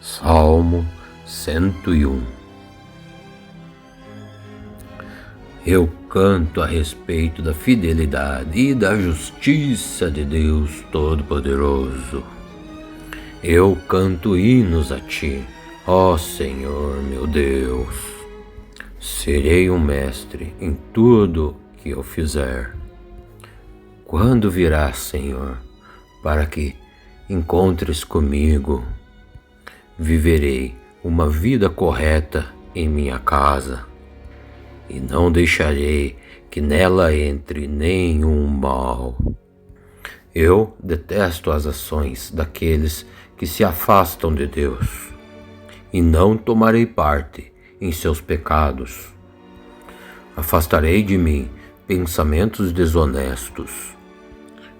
Salmo 101. Eu canto a respeito da fidelidade e da justiça de Deus Todo-Poderoso. Eu canto hinos a Ti, ó Senhor meu Deus. Serei um mestre em tudo que eu fizer. Quando virás, Senhor, para que encontres comigo? Viverei uma vida correta em minha casa, e não deixarei que nela entre nenhum mal. Eu detesto as ações daqueles que se afastam de Deus, e não tomarei parte em seus pecados. Afastarei de mim pensamentos desonestos,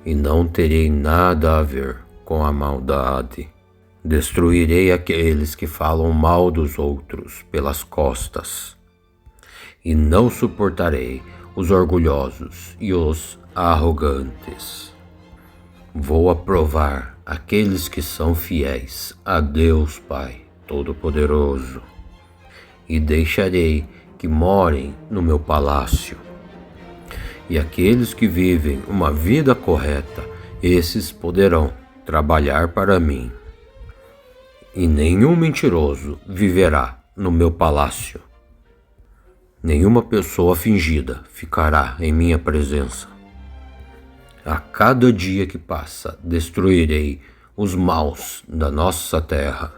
e não terei nada a ver com a maldade. Destruirei aqueles que falam mal dos outros pelas costas, e não suportarei os orgulhosos e os arrogantes. Vou aprovar aqueles que são fiéis a Deus Pai Todo-Poderoso, e deixarei que morem no meu palácio. E aqueles que vivem uma vida correta, esses poderão trabalhar para mim. E nenhum mentiroso viverá no meu palácio. Nenhuma pessoa fingida ficará em minha presença. A cada dia que passa, destruirei os maus da nossa terra,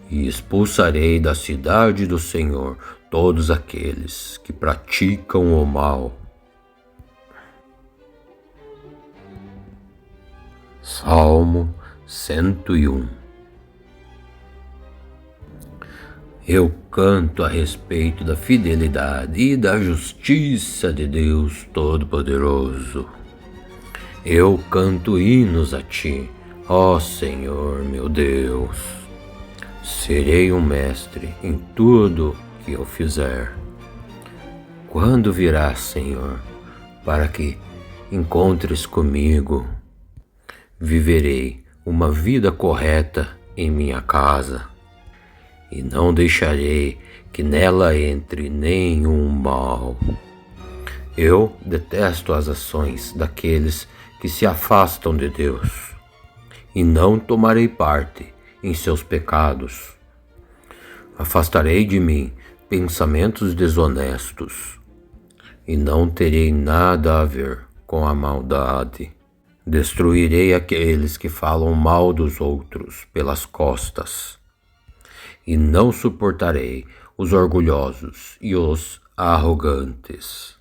e expulsarei da cidade do Senhor todos aqueles que praticam o mal. Salmo 101. Eu canto a respeito da fidelidade e da justiça de Deus Todo-Poderoso. Eu canto hinos a Ti, ó Senhor meu Deus. Serei um mestre em tudo que eu fizer. Quando virás, Senhor, para que encontres comigo? Viverei uma vida correta em minha casa, e não deixarei que nela entre nenhum mal. Eu detesto as ações daqueles que se afastam de Deus, e não tomarei parte em seus pecados. Afastarei de mim pensamentos desonestos, e não terei nada a ver com a maldade. Destruirei aqueles que falam mal dos outros pelas costas, e não suportarei os orgulhosos e os arrogantes.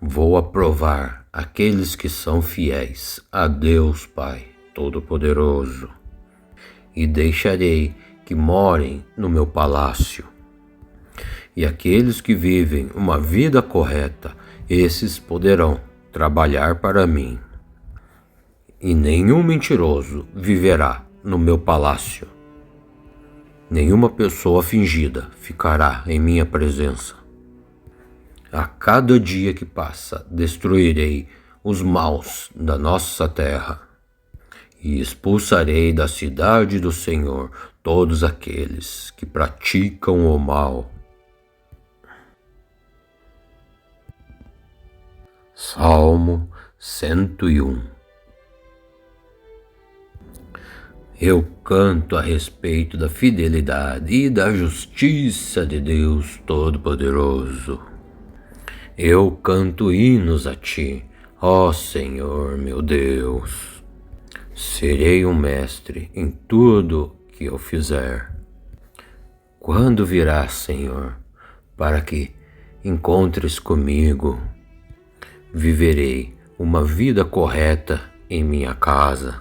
Vou aprovar aqueles que são fiéis a Deus Pai Todo-Poderoso, e deixarei que morem no meu palácio. E aqueles que vivem uma vida correta, esses poderão trabalhar para mim. E nenhum mentiroso viverá no meu palácio. Nenhuma pessoa fingida ficará em minha presença. A cada dia que passa, destruirei os maus da nossa terra, e expulsarei da cidade do Senhor todos aqueles que praticam o mal. Salmo 101. Eu canto a respeito da fidelidade e da justiça de Deus Todo-Poderoso. Eu canto hinos a Ti, ó Senhor meu Deus. Serei um mestre em tudo que eu fizer. Quando virás, Senhor, para que encontres comigo? Viverei uma vida correta em minha casa,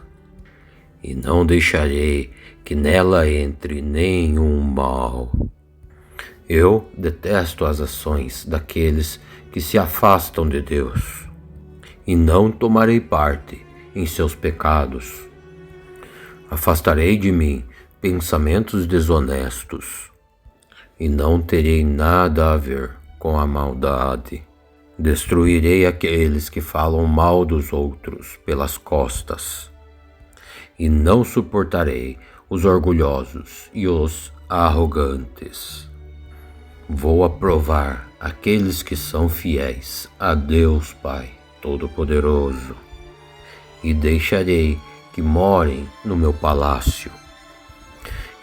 e não deixarei que nela entre nenhum mal. Eu detesto as ações daqueles que se afastam de Deus, e não tomarei parte em seus pecados. Afastarei de mim pensamentos desonestos, e não terei nada a ver com a maldade. Destruirei aqueles que falam mal dos outros pelas costas, e não suportarei os orgulhosos e os arrogantes. Vou aprovar aqueles que são fiéis a Deus Pai Todo-Poderoso, e deixarei que morem no meu palácio.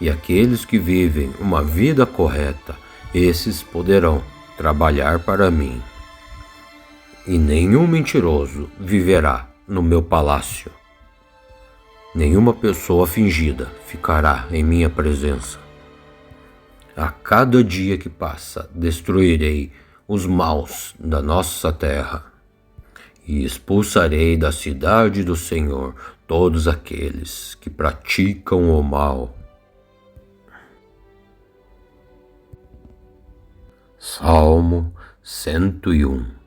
E aqueles que vivem uma vida correta, esses poderão trabalhar para mim. E nenhum mentiroso viverá no meu palácio. Nenhuma pessoa fingida ficará em minha presença. A cada dia que passa, destruirei os maus da nossa terra, e expulsarei da cidade do Senhor todos aqueles que praticam o mal. Salmo 101.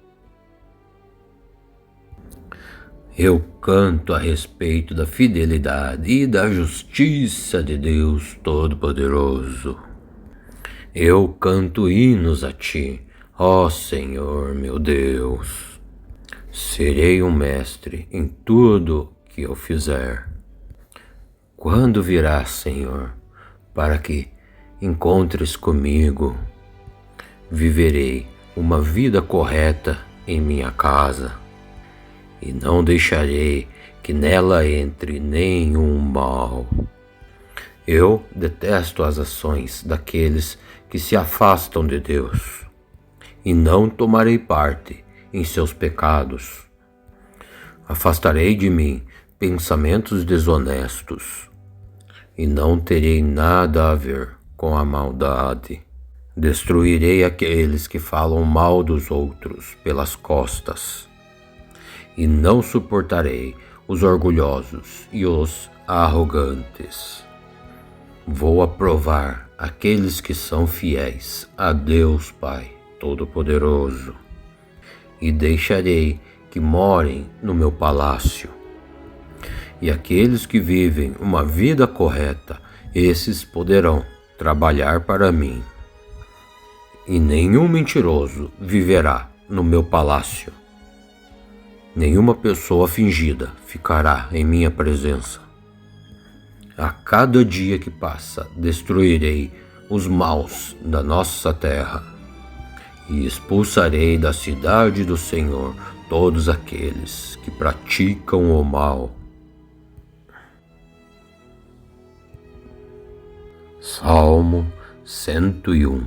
Eu canto a respeito da fidelidade e da justiça de Deus Todo-Poderoso. Eu canto hinos a Ti, ó Senhor meu Deus. Serei um mestre em tudo que eu fizer. Quando virás, Senhor, para que encontres comigo? Viverei uma vida correta em minha casa, e não deixarei que nela entre nenhum mal. Eu detesto as ações daqueles que se afastam de Deus, e não tomarei parte em seus pecados. Afastarei de mim pensamentos desonestos, e não terei nada a ver com a maldade. Destruirei aqueles que falam mal dos outros pelas costas, e não suportarei os orgulhosos e os arrogantes. Vou aprovar aqueles que são fiéis a Deus Pai Todo-Poderoso, e deixarei que morem no meu palácio. E aqueles que vivem uma vida correta, esses poderão trabalhar para mim. E nenhum mentiroso viverá no meu palácio. Nenhuma pessoa fingida ficará em minha presença. A cada dia que passa, destruirei os maus da nossa terra, e expulsarei da cidade do Senhor todos aqueles que praticam o mal. Salmo 101.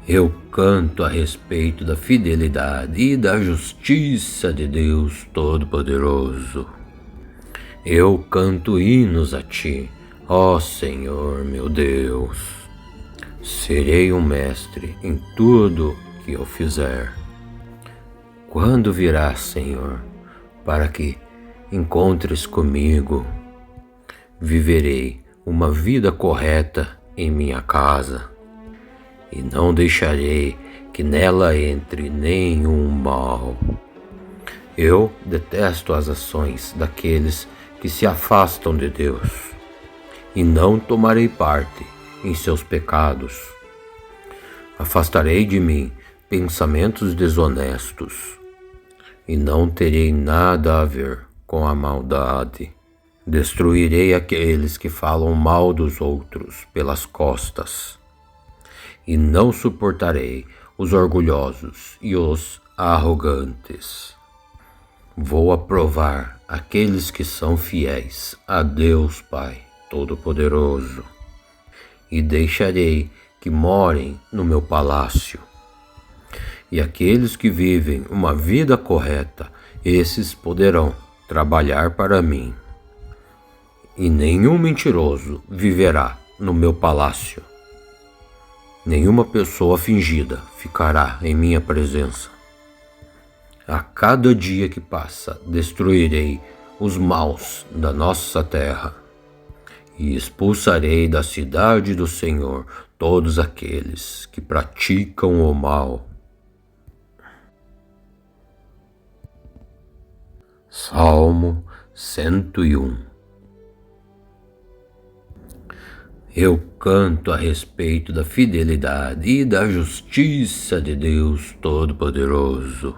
Eu canto a respeito da fidelidade e da justiça de Deus Todo-Poderoso. Eu canto hinos a Ti, ó Senhor meu Deus. Serei um mestre em tudo que eu fizer. Quando virás, Senhor, para que encontres comigo? Viverei uma vida correta em minha casa, e não deixarei que nela entre nenhum mal. Eu detesto as ações daqueles que se afastam de Deus, e não tomarei parte em seus pecados. Afastarei de mim pensamentos desonestos, e não terei nada a ver com a maldade. Destruirei aqueles que falam mal dos outros pelas costas, e não suportarei os orgulhosos e os arrogantes. Vou aprovar aqueles que são fiéis a Deus Pai Todo-Poderoso, e deixarei que morem no meu palácio. E aqueles que vivem uma vida correta, esses poderão trabalhar para mim. E nenhum mentiroso viverá no meu palácio. Nenhuma pessoa fingida ficará em minha presença. A cada dia que passa, destruirei os maus da nossa terra, e expulsarei da cidade do Senhor todos aqueles que praticam o mal. Salmo 101. Eu canto a respeito da fidelidade e da justiça de Deus Todo-Poderoso.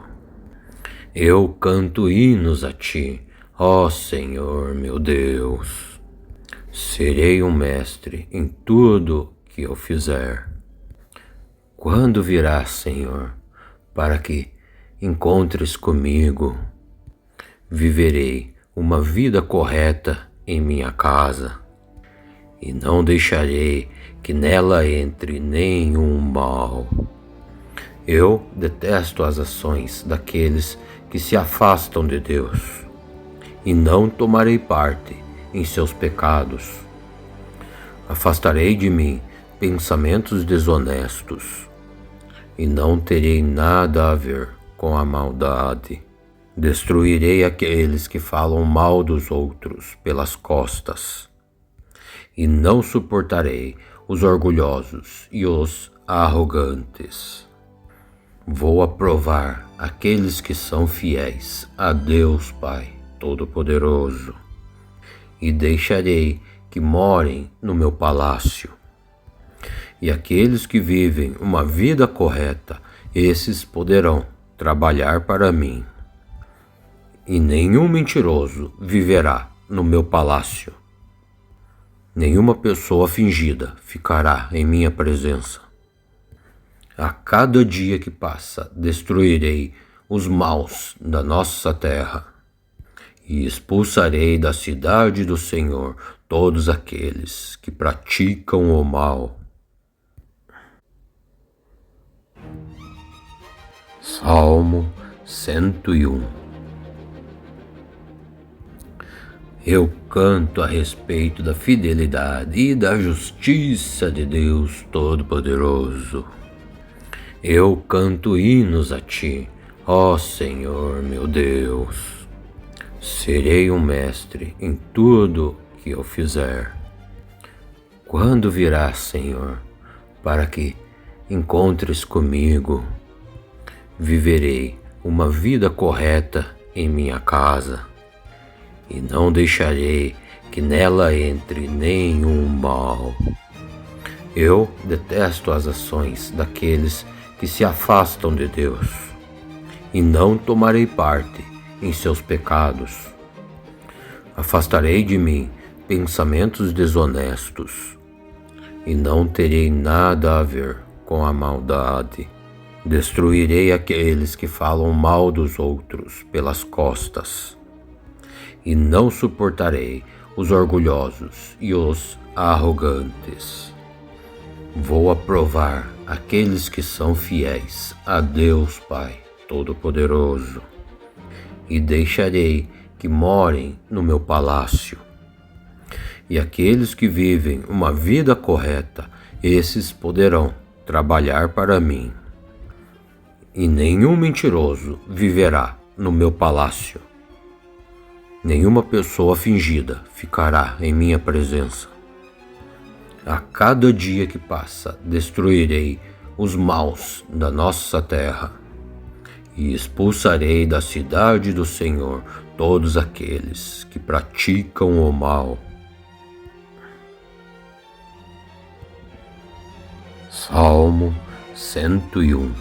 Eu canto hinos a Ti, Ó Senhor meu Deus, serei um mestre em tudo que eu fizer. Quando virás, Senhor, para que encontres comigo? Viverei uma vida correta em minha casa, e não deixarei que nela entre nenhum mal. Eu detesto as ações daqueles que se afastam de Deus, e não tomarei parte em seus pecados. Afastarei de mim pensamentos desonestos, e não terei nada a ver com a maldade. Destruirei aqueles que falam mal dos outros pelas costas, e não suportarei os orgulhosos e os arrogantes. Vou aprovar aqueles que são fiéis a Deus Pai Todo-Poderoso, e deixarei que morem no meu palácio. E aqueles que vivem uma vida correta, esses poderão trabalhar para mim. E nenhum mentiroso viverá no meu palácio. Nenhuma pessoa fingida ficará em minha presença. A cada dia que passa, destruirei os maus da nossa terra, e expulsarei da cidade do Senhor todos aqueles que praticam o mal. Salmo 101. Eu canto a respeito da fidelidade e da justiça de Deus Todo-Poderoso. Eu canto hinos a Ti, ó Senhor meu Deus. Serei um mestre em tudo que eu fizer. Quando virás, Senhor, para que encontres comigo? Viverei uma vida correta em minha casa, e não deixarei que nela entre nenhum mal. Eu detesto as ações daqueles que se afastam de Deus, e não tomarei parte em seus pecados. Afastarei de mim pensamentos desonestos, e não terei nada a ver com a maldade. Destruirei aqueles que falam mal dos outros pelas costas, e não suportarei os orgulhosos e os arrogantes. Vou aprovar aqueles que são fiéis a Deus Pai Todo-Poderoso, e deixarei que morem no meu palácio. E aqueles que vivem uma vida correta, esses poderão trabalhar para mim. E nenhum mentiroso viverá no meu palácio. Nenhuma pessoa fingida ficará em minha presença. A cada dia que passa, destruirei os maus da nossa terra, e expulsarei da cidade do Senhor todos aqueles que praticam o mal. Salmo 101.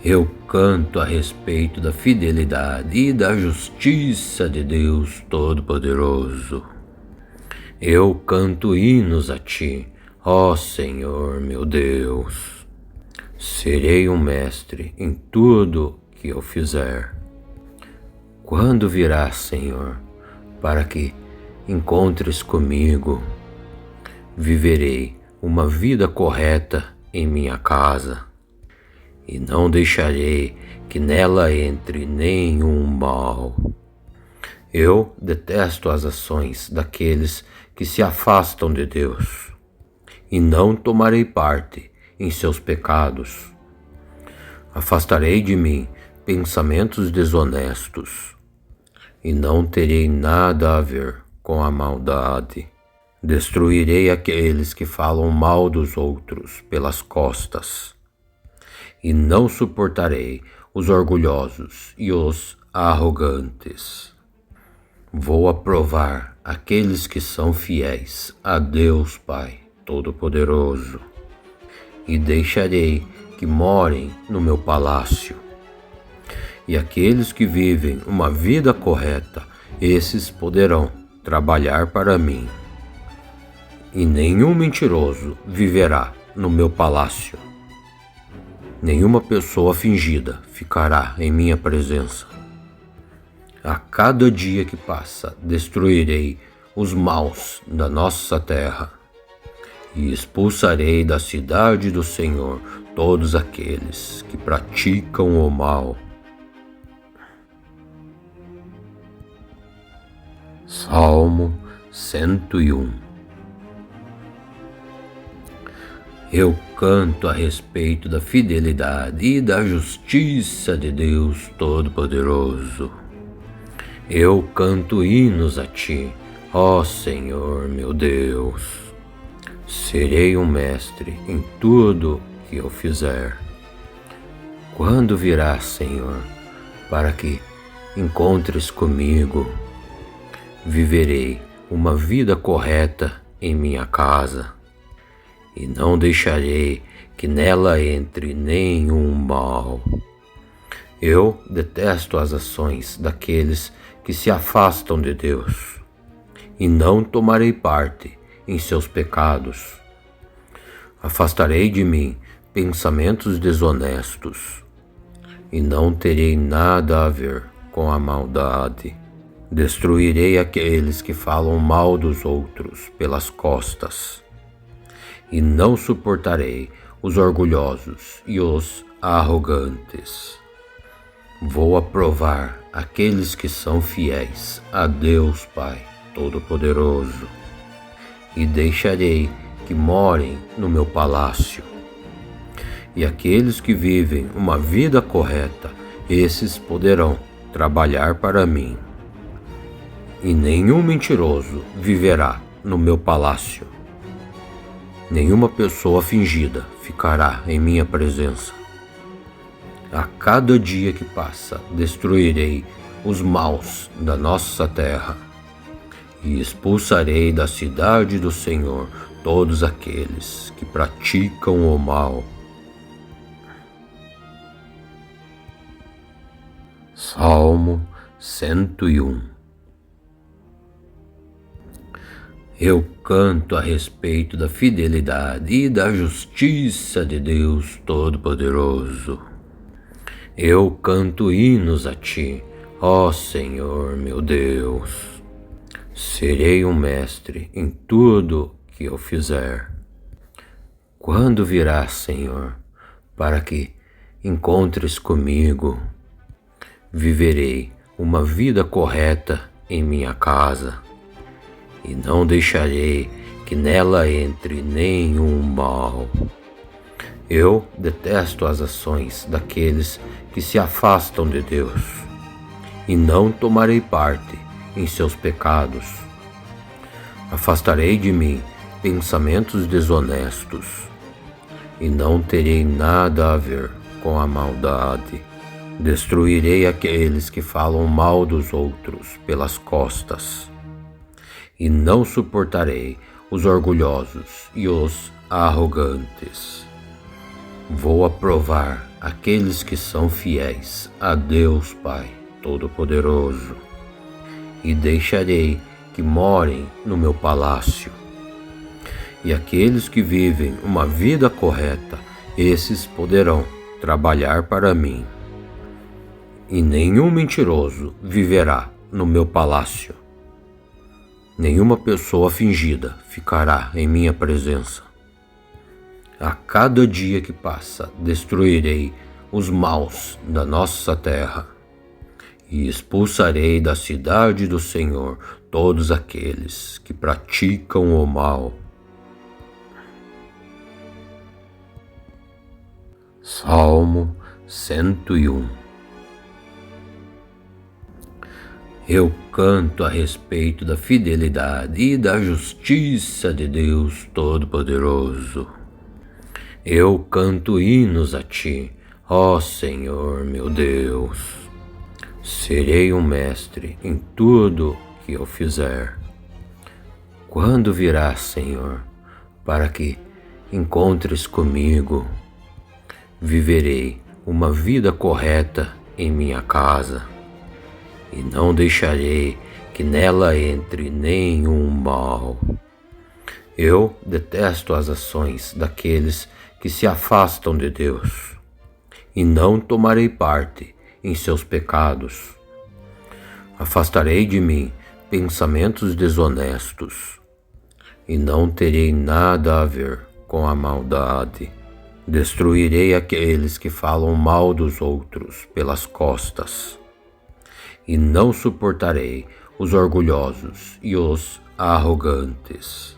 Eu canto a respeito da fidelidade e da justiça de Deus Todo-Poderoso. Eu canto hinos a Ti, ó Senhor meu Deus. Serei um mestre em tudo que eu fizer. Quando virás, Senhor, para que encontres comigo? Viverei uma vida correta em minha casa, e não deixarei que nela entre nenhum mal. Eu detesto as ações daqueles que se afastam de Deus, e não tomarei parte em seus pecados. Afastarei de mim pensamentos desonestos, e não terei nada a ver com a maldade. Destruirei aqueles que falam mal dos outros pelas costas, e não suportarei os orgulhosos e os arrogantes. Vou aprovar aqueles que são fiéis a Deus Pai Todo-Poderoso, e deixarei que morem no meu palácio. E aqueles que vivem uma vida correta, esses poderão trabalhar para mim. E nenhum mentiroso viverá no meu palácio. Nenhuma pessoa fingida ficará em minha presença. A cada dia que passa, destruirei os maus da nossa terra e expulsarei da cidade do Senhor todos aqueles que praticam o mal. Salmo 101. Eu canto a respeito da fidelidade e da justiça de Deus Todo-Poderoso. Eu canto hinos a Ti, ó Senhor meu Deus. Serei um mestre em tudo que eu fizer. Quando virás, Senhor, para que encontres comigo? Viverei uma vida correta em minha casa, e não deixarei que nela entre nenhum mal. Eu detesto as ações daqueles que se afastam de Deus, e não tomarei parte em seus pecados. Afastarei de mim pensamentos desonestos, e não terei nada a ver com a maldade. Destruirei aqueles que falam mal dos outros pelas costas, e não suportarei os orgulhosos e os arrogantes. Vou aprovar aqueles que são fiéis a Deus Pai Todo-Poderoso, e deixarei que morem no meu palácio. E aqueles que vivem uma vida correta, esses poderão trabalhar para mim. E nenhum mentiroso viverá no meu palácio. Nenhuma pessoa fingida ficará em minha presença. A cada dia que passa, destruirei os maus da nossa terra e expulsarei da cidade do Senhor todos aqueles que praticam o mal. Salmo 101. Eu canto a respeito da fidelidade e da justiça de Deus Todo-Poderoso. Eu canto hinos a Ti, ó Senhor meu Deus. Serei um mestre em tudo que eu fizer. Quando virás, Senhor, para que encontres comigo? Viverei uma vida correta em minha casa, e não deixarei que nela entre nenhum mal. Eu detesto as ações daqueles que se afastam de Deus, e não tomarei parte em seus pecados. Afastarei de mim pensamentos desonestos, e não terei nada a ver com a maldade. Destruirei aqueles que falam mal dos outros pelas costas, e não suportarei os orgulhosos e os arrogantes. Vou aprovar aqueles que são fiéis a Deus Pai Todo-Poderoso, e deixarei que morem no meu palácio. E aqueles que vivem uma vida correta, esses poderão trabalhar para mim. E nenhum mentiroso viverá no meu palácio. Nenhuma pessoa fingida ficará em minha presença. A cada dia que passa, destruirei os maus da nossa terra e expulsarei da cidade do Senhor todos aqueles que praticam o mal. Salmo 101. Eu canto a respeito da fidelidade e da justiça de Deus Todo-Poderoso. Eu canto hinos a Ti, ó Senhor meu Deus. Serei um mestre em tudo que eu fizer. Quando virás, Senhor, para que encontres comigo? Viverei uma vida correta em minha casa, e não deixarei que nela entre nenhum mal. Eu detesto as ações daqueles que se afastam de Deus, e não tomarei parte em seus pecados. Afastarei de mim pensamentos desonestos, e não terei nada a ver com a maldade. Destruirei aqueles que falam mal dos outros pelas costas, e não suportarei os orgulhosos e os arrogantes.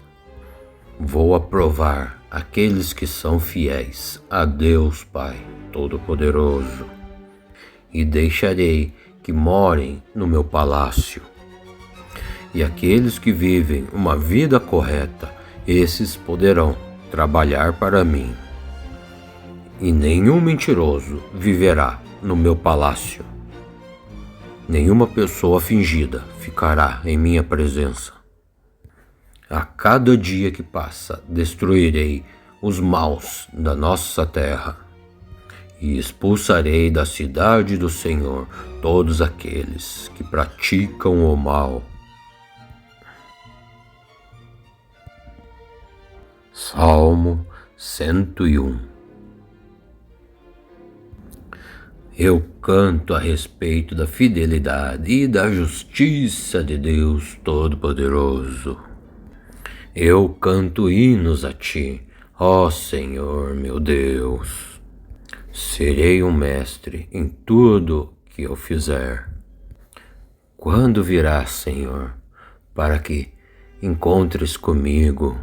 Vou aprovar aqueles que são fiéis a Deus Pai Todo-Poderoso, e deixarei que morem no meu palácio. E aqueles que vivem uma vida correta, esses poderão trabalhar para mim. E nenhum mentiroso viverá no meu palácio. Nenhuma pessoa fingida ficará em minha presença. A cada dia que passa, destruirei os maus da nossa terra, e expulsarei da cidade do Senhor todos aqueles que praticam o mal. Salmo 101. Eu canto a respeito da fidelidade e da justiça de Deus Todo-Poderoso. Eu canto hinos a Ti, ó Senhor meu Deus. Serei um mestre em tudo que eu fizer. Quando virás, Senhor, para que encontres comigo?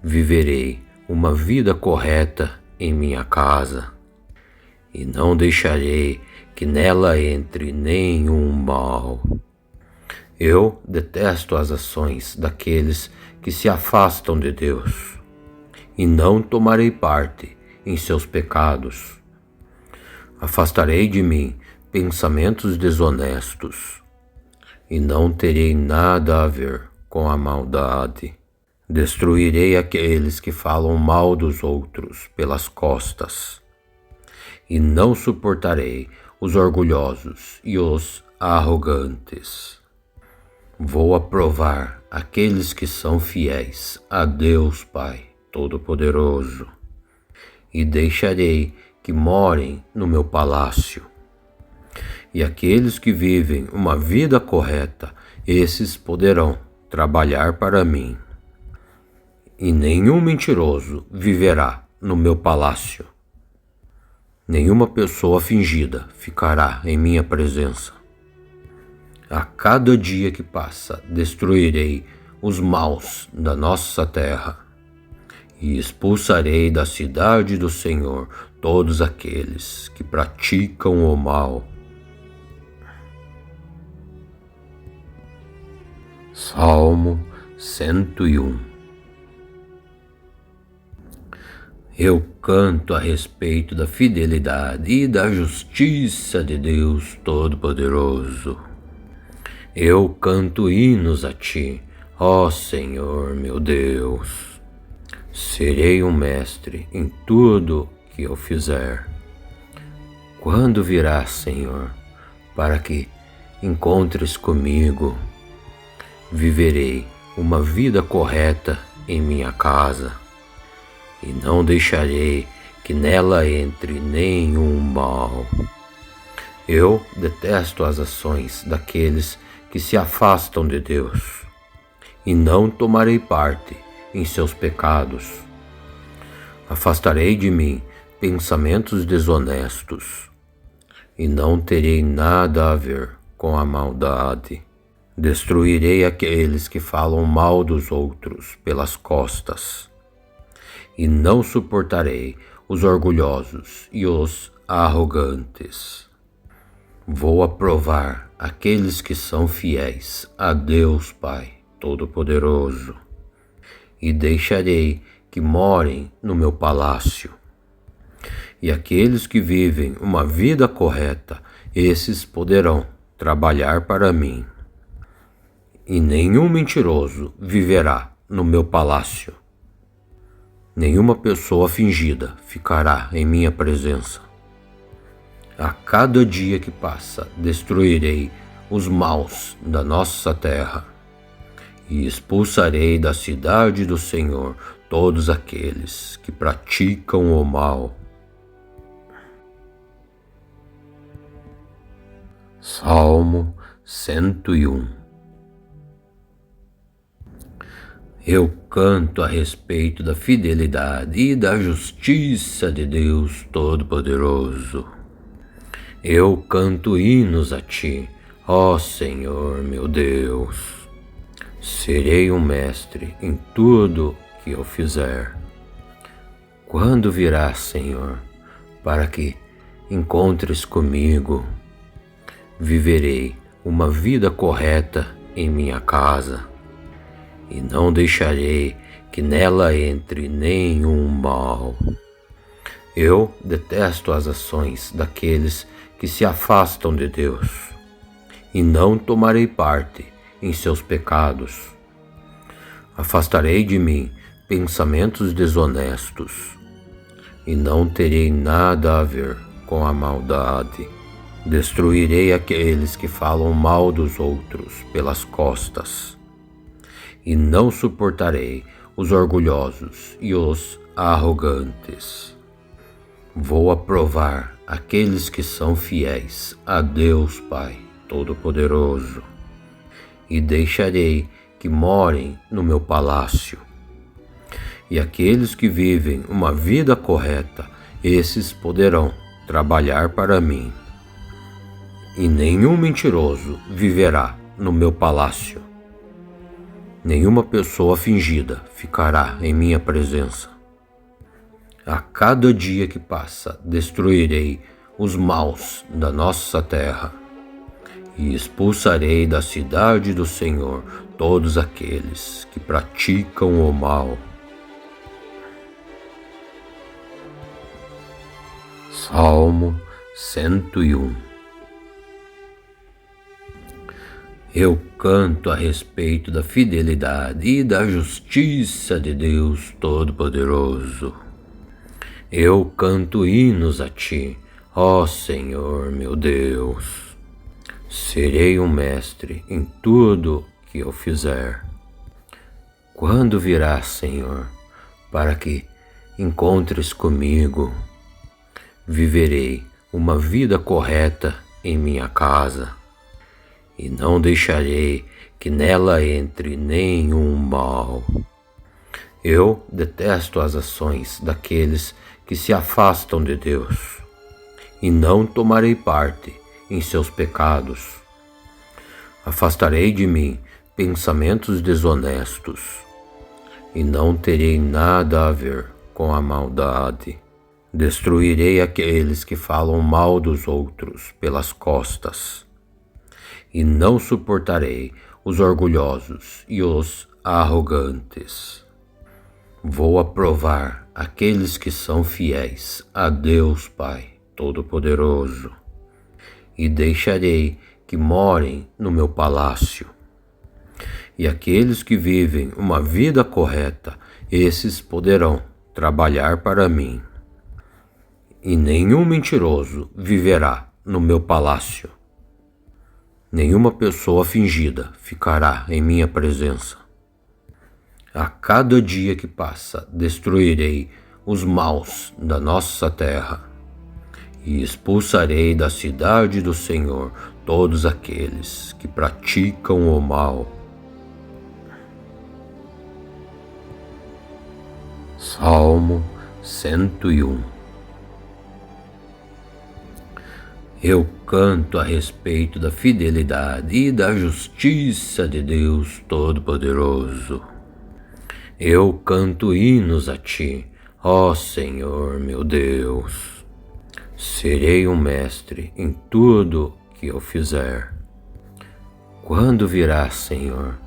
Viverei uma vida correta em minha casa, e não deixarei que nela entre nenhum mal. Eu detesto as ações daqueles que se afastam de Deus, e não tomarei parte em seus pecados. Afastarei de mim pensamentos desonestos, e não terei nada a ver com a maldade. Destruirei aqueles que falam mal dos outros pelas costas, e não suportarei os orgulhosos e os arrogantes. Vou aprovar aqueles que são fiéis a Deus Pai Todo-Poderoso, e deixarei que morem no meu palácio. E aqueles que vivem uma vida correta, esses poderão trabalhar para mim. E nenhum mentiroso viverá no meu palácio. Nenhuma pessoa fingida ficará em minha presença. A cada dia que passa, destruirei os maus da nossa terra, e expulsarei da cidade do Senhor todos aqueles que praticam o mal. Salmo 101. Eu canto a respeito da fidelidade e da justiça de Deus Todo-Poderoso. Eu canto hinos a Ti, ó Senhor meu Deus. Serei um mestre em tudo que eu fizer. Quando virás, Senhor, para que encontres comigo? Viverei uma vida correta em minha casa, e não deixarei que nela entre nenhum mal. Eu detesto as ações daqueles que se afastam de Deus, e não tomarei parte em seus pecados. Afastarei de mim pensamentos desonestos, e não terei nada a ver com a maldade. Destruirei aqueles que falam mal dos outros pelas costas, e não suportarei os orgulhosos e os arrogantes. Vou aprovar aqueles que são fiéis a Deus Pai Todo-Poderoso, e deixarei que morem no meu palácio. E aqueles que vivem uma vida correta, esses poderão trabalhar para mim. E nenhum mentiroso viverá no meu palácio. Nenhuma pessoa fingida ficará em minha presença. A cada dia que passa, destruirei os maus da nossa terra e expulsarei da cidade do Senhor todos aqueles que praticam o mal. Salmo 101. Eu canto a respeito da fidelidade e da justiça de Deus Todo-Poderoso. Eu canto hinos a Ti, ó Senhor meu Deus. Serei um mestre em tudo que eu fizer. Quando virás, Senhor, para que encontres comigo? Viverei uma vida correta em minha casa, e não deixarei que nela entre nenhum mal. Eu detesto as ações daqueles que se afastam de Deus, e não tomarei parte em seus pecados. Afastarei de mim pensamentos desonestos, e não terei nada a ver com a maldade. Destruirei aqueles que falam mal dos outros pelas costas, e não suportarei os orgulhosos e os arrogantes. Vou aprovar aqueles que são fiéis a Deus Pai Todo-Poderoso, e deixarei que morem no meu palácio. E aqueles que vivem uma vida correta, esses poderão trabalhar para mim. E nenhum mentiroso viverá no meu palácio. Nenhuma pessoa fingida ficará em minha presença. A cada dia que passa, destruirei os maus da nossa terra e expulsarei da cidade do Senhor todos aqueles que praticam o mal. Salmo 101. Eu canto a respeito da fidelidade e da justiça de Deus Todo-Poderoso. Eu canto hinos a Ti, ó Senhor meu Deus. Serei um mestre em tudo que eu fizer. Quando virás, Senhor, para que encontres comigo? Viverei uma vida correta em minha casa, e não deixarei que nela entre nenhum mal. Eu detesto as ações daqueles que se afastam de Deus, e não tomarei parte em seus pecados. Afastarei de mim pensamentos desonestos, e não terei nada a ver com a maldade. Destruirei aqueles que falam mal dos outros pelas costas, e não suportarei os orgulhosos e os arrogantes. Vou aprovar aqueles que são fiéis a Deus Pai Todo-Poderoso, e deixarei que morem no meu palácio. E aqueles que vivem uma vida correta, esses poderão trabalhar para mim. E nenhum mentiroso viverá no meu palácio. Nenhuma pessoa fingida ficará em minha presença. A cada dia que passa, destruirei os maus da nossa terra e expulsarei da cidade do Senhor todos aqueles que praticam o mal. Salmo 101. Eu canto a respeito da fidelidade e da justiça de Deus Todo-Poderoso. Eu canto hinos a Ti, ó Senhor meu Deus. Serei um mestre em tudo que eu fizer. Quando virás, Senhor,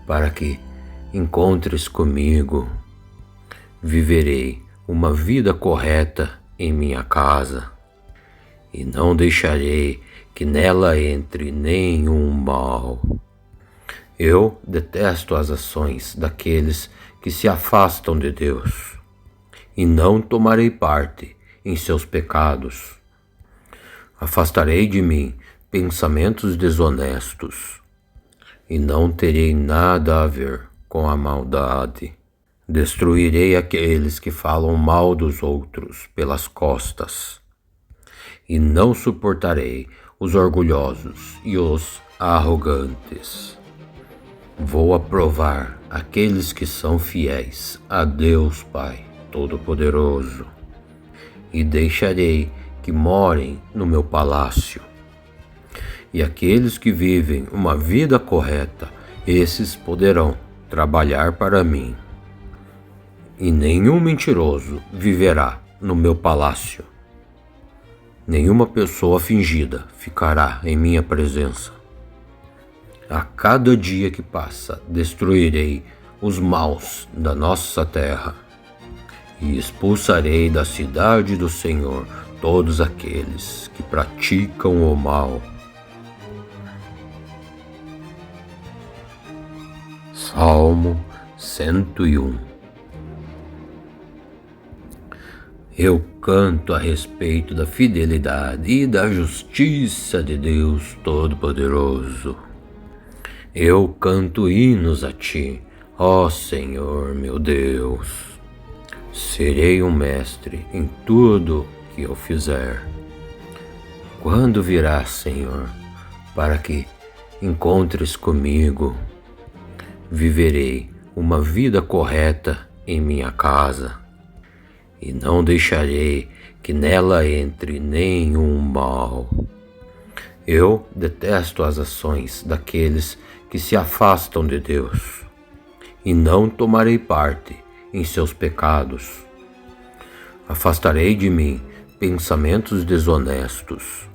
para que encontres comigo? Viverei uma vida correta em minha casa, e não deixarei que nela entre nenhum mal. Eu detesto as ações daqueles que se afastam de Deus, e não tomarei parte em seus pecados. Afastarei de mim pensamentos desonestos, e não terei nada a ver com a maldade. Destruirei aqueles que falam mal dos outros pelas costas, e não suportarei os orgulhosos e os arrogantes. Vou aprovar aqueles que são fiéis a Deus Pai Todo-Poderoso, e deixarei que morem no meu palácio. E aqueles que vivem uma vida correta, esses poderão trabalhar para mim. E nenhum mentiroso viverá no meu palácio. Nenhuma pessoa fingida ficará em minha presença. A cada dia que passa, destruirei os maus da nossa terra, e expulsarei da cidade do Senhor todos aqueles que praticam o mal. Salmo 101. Eu canto a respeito da fidelidade e da justiça de Deus Todo-Poderoso. Eu canto hinos a Ti, ó Senhor meu Deus. Serei um mestre em tudo que eu fizer. Quando virás, Senhor, para que encontres comigo? Viverei uma vida correta em minha casa, e não deixarei que nela entre nenhum mal. Eu detesto as ações daqueles que se afastam de Deus, e não tomarei parte em seus pecados. Afastarei de mim pensamentos desonestos,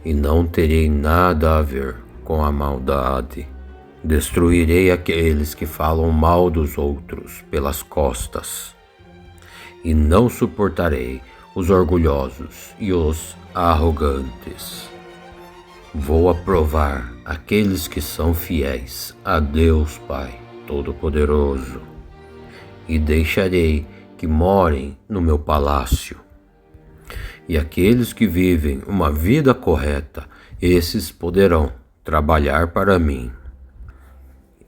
e não terei nada a ver com a maldade. Destruirei aqueles que falam mal dos outros pelas costas, e não suportarei os orgulhosos e os arrogantes. Vou aprovar aqueles que são fiéis a Deus Pai Todo-Poderoso, e deixarei que morem no meu palácio. E aqueles que vivem uma vida correta, esses poderão trabalhar para mim.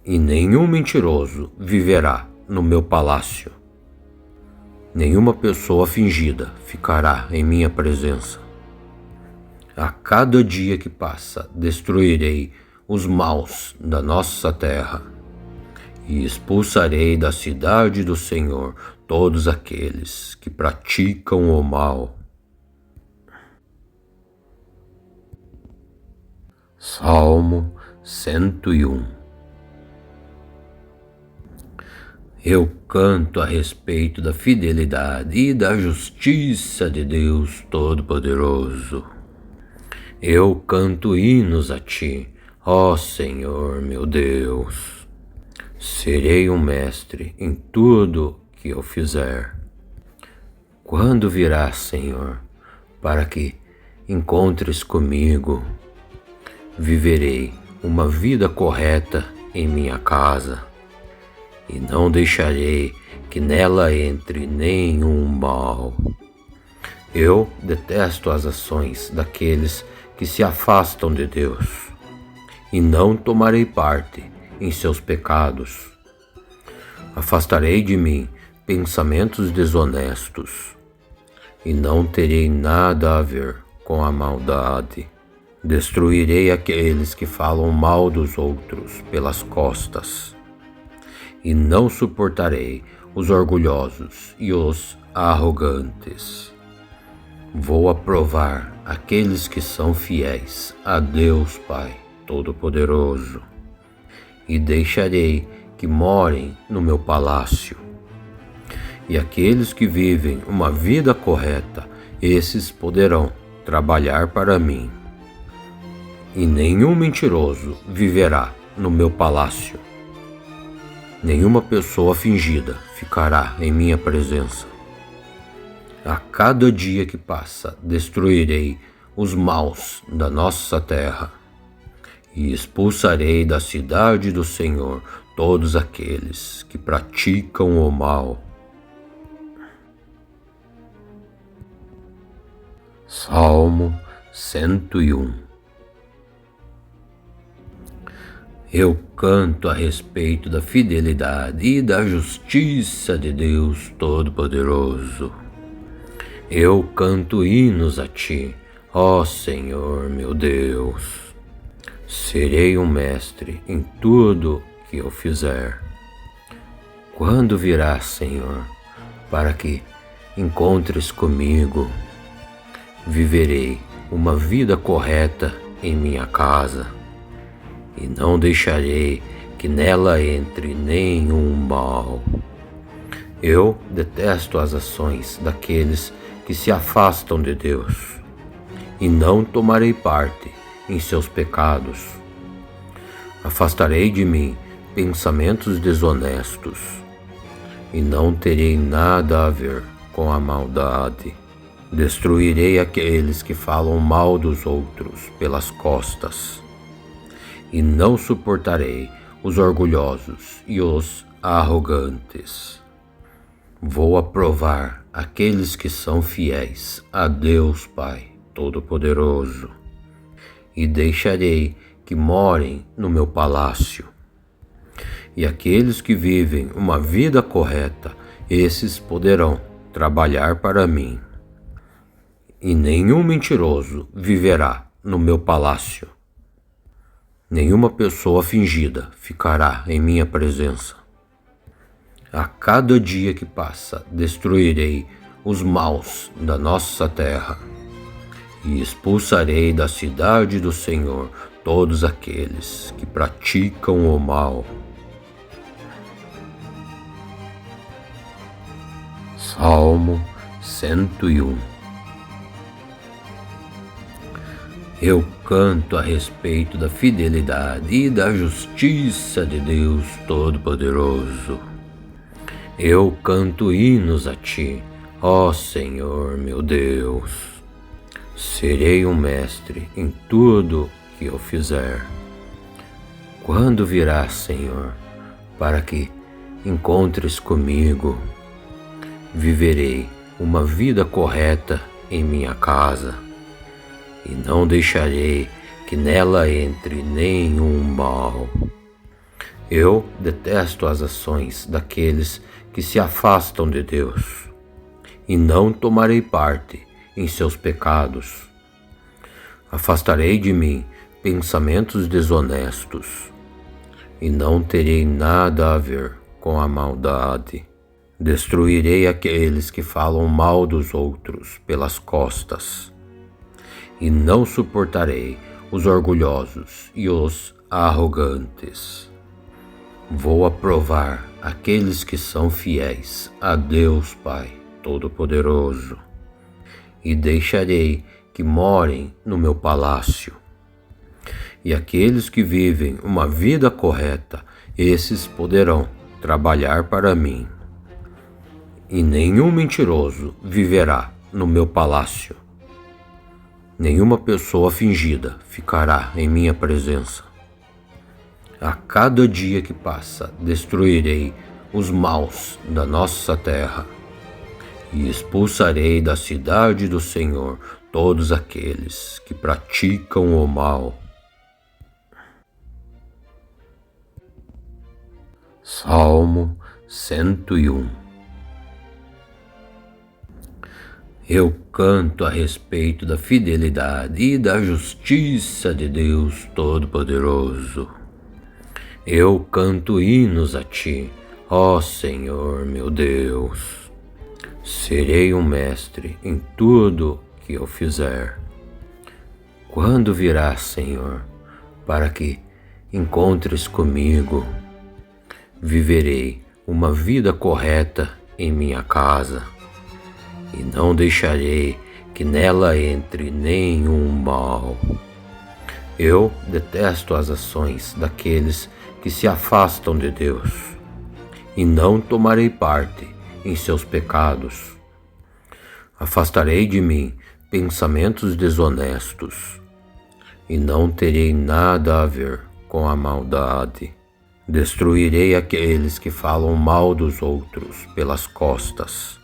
E nenhum mentiroso viverá no meu palácio. Nenhuma pessoa fingida ficará em minha presença. A cada dia que passa, destruirei os maus da nossa terra, e expulsarei da cidade do Senhor todos aqueles que praticam o mal. Salmo 101. Eu canto a respeito da fidelidade e da justiça de Deus Todo-Poderoso. Eu canto hinos a Ti, ó Senhor meu Deus. Serei um mestre em tudo que eu fizer. Quando virás, Senhor, para que encontres comigo? Viverei uma vida correta em minha casa, e não deixarei que nela entre nenhum mal. Eu detesto as ações daqueles que se afastam de Deus, e não tomarei parte em seus pecados. Afastarei de mim pensamentos desonestos, e não terei nada a ver com a maldade. Destruirei aqueles que falam mal dos outros pelas costas, e não suportarei os orgulhosos e os arrogantes. Vou aprovar aqueles que são fiéis a Deus Pai Todo-Poderoso, e deixarei que morem no meu palácio. E aqueles que vivem uma vida correta, esses poderão trabalhar para mim. E nenhum mentiroso viverá no meu palácio. Nenhuma pessoa fingida ficará em minha presença. A cada dia que passa, destruirei os maus da nossa terra, e expulsarei da cidade do Senhor todos aqueles que praticam o mal. Salmo 101. Eu canto a respeito da fidelidade e da justiça de Deus Todo-Poderoso. Eu canto hinos a Ti, ó Senhor meu Deus. Serei um mestre em tudo que eu fizer. Quando virás, Senhor, para que encontres comigo? Viverei uma vida correta em minha casa, e não deixarei que nela entre nenhum mal. Eu detesto as ações daqueles que se afastam de Deus, e não tomarei parte em seus pecados. Afastarei de mim pensamentos desonestos, e não terei nada a ver com a maldade. Destruirei aqueles que falam mal dos outros pelas costas, e não suportarei os orgulhosos e os arrogantes. Vou aprovar aqueles que são fiéis a Deus Pai Todo-Poderoso, e deixarei que morem no meu palácio. E aqueles que vivem uma vida correta, esses poderão trabalhar para mim. E nenhum mentiroso viverá no meu palácio. Nenhuma pessoa fingida ficará em minha presença. A cada dia que passa, destruirei os maus da nossa terra, e expulsarei da cidade do Senhor todos aqueles que praticam o mal. Salmo 101. Eu canto a respeito da fidelidade e da justiça de Deus Todo-Poderoso. Eu canto hinos a Ti, ó Senhor meu Deus. Serei um mestre em tudo que eu fizer. Quando virás, Senhor, para que encontres comigo? Viverei uma vida correta em minha casa, e não deixarei que nela entre nenhum mal. Eu detesto as ações daqueles que se afastam de Deus, e não tomarei parte em seus pecados. Afastarei de mim pensamentos desonestos, e não terei nada a ver com a maldade. Destruirei aqueles que falam mal dos outros pelas costas, e não suportarei os orgulhosos e os arrogantes. Vou aprovar aqueles que são fiéis a Deus Pai Todo-Poderoso, e deixarei que morem no meu palácio. E aqueles que vivem uma vida correta, esses poderão trabalhar para mim. E nenhum mentiroso viverá no meu palácio. Nenhuma pessoa fingida ficará em minha presença. A cada dia que passa, destruirei os maus da nossa terra, e expulsarei da cidade do Senhor todos aqueles que praticam o mal. Salmo 101. Eu canto a respeito da fidelidade e da justiça de Deus Todo-Poderoso. Eu canto hinos a Ti, ó Senhor meu Deus. Serei um mestre em tudo que eu fizer. Quando virás, Senhor, para que encontres comigo? Viverei uma vida correta em minha casa, e não deixarei que nela entre nenhum mal. Eu detesto as ações daqueles que se afastam de Deus, e não tomarei parte em seus pecados. Afastarei de mim pensamentos desonestos, e não terei nada a ver com a maldade. Destruirei aqueles que falam mal dos outros pelas costas,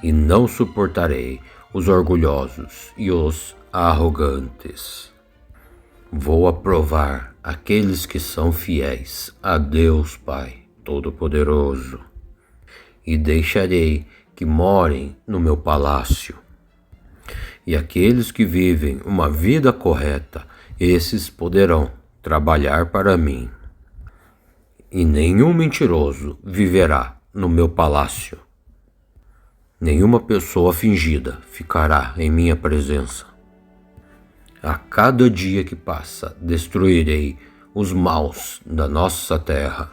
e não suportarei os orgulhosos e os arrogantes. Vou aprovar aqueles que são fiéis a Deus Pai Todo-Poderoso, e deixarei que morem no meu palácio. E aqueles que vivem uma vida correta, esses poderão trabalhar para mim. E nenhum mentiroso viverá no meu palácio. Nenhuma pessoa fingida ficará em minha presença. A cada dia que passa, destruirei os maus da nossa terra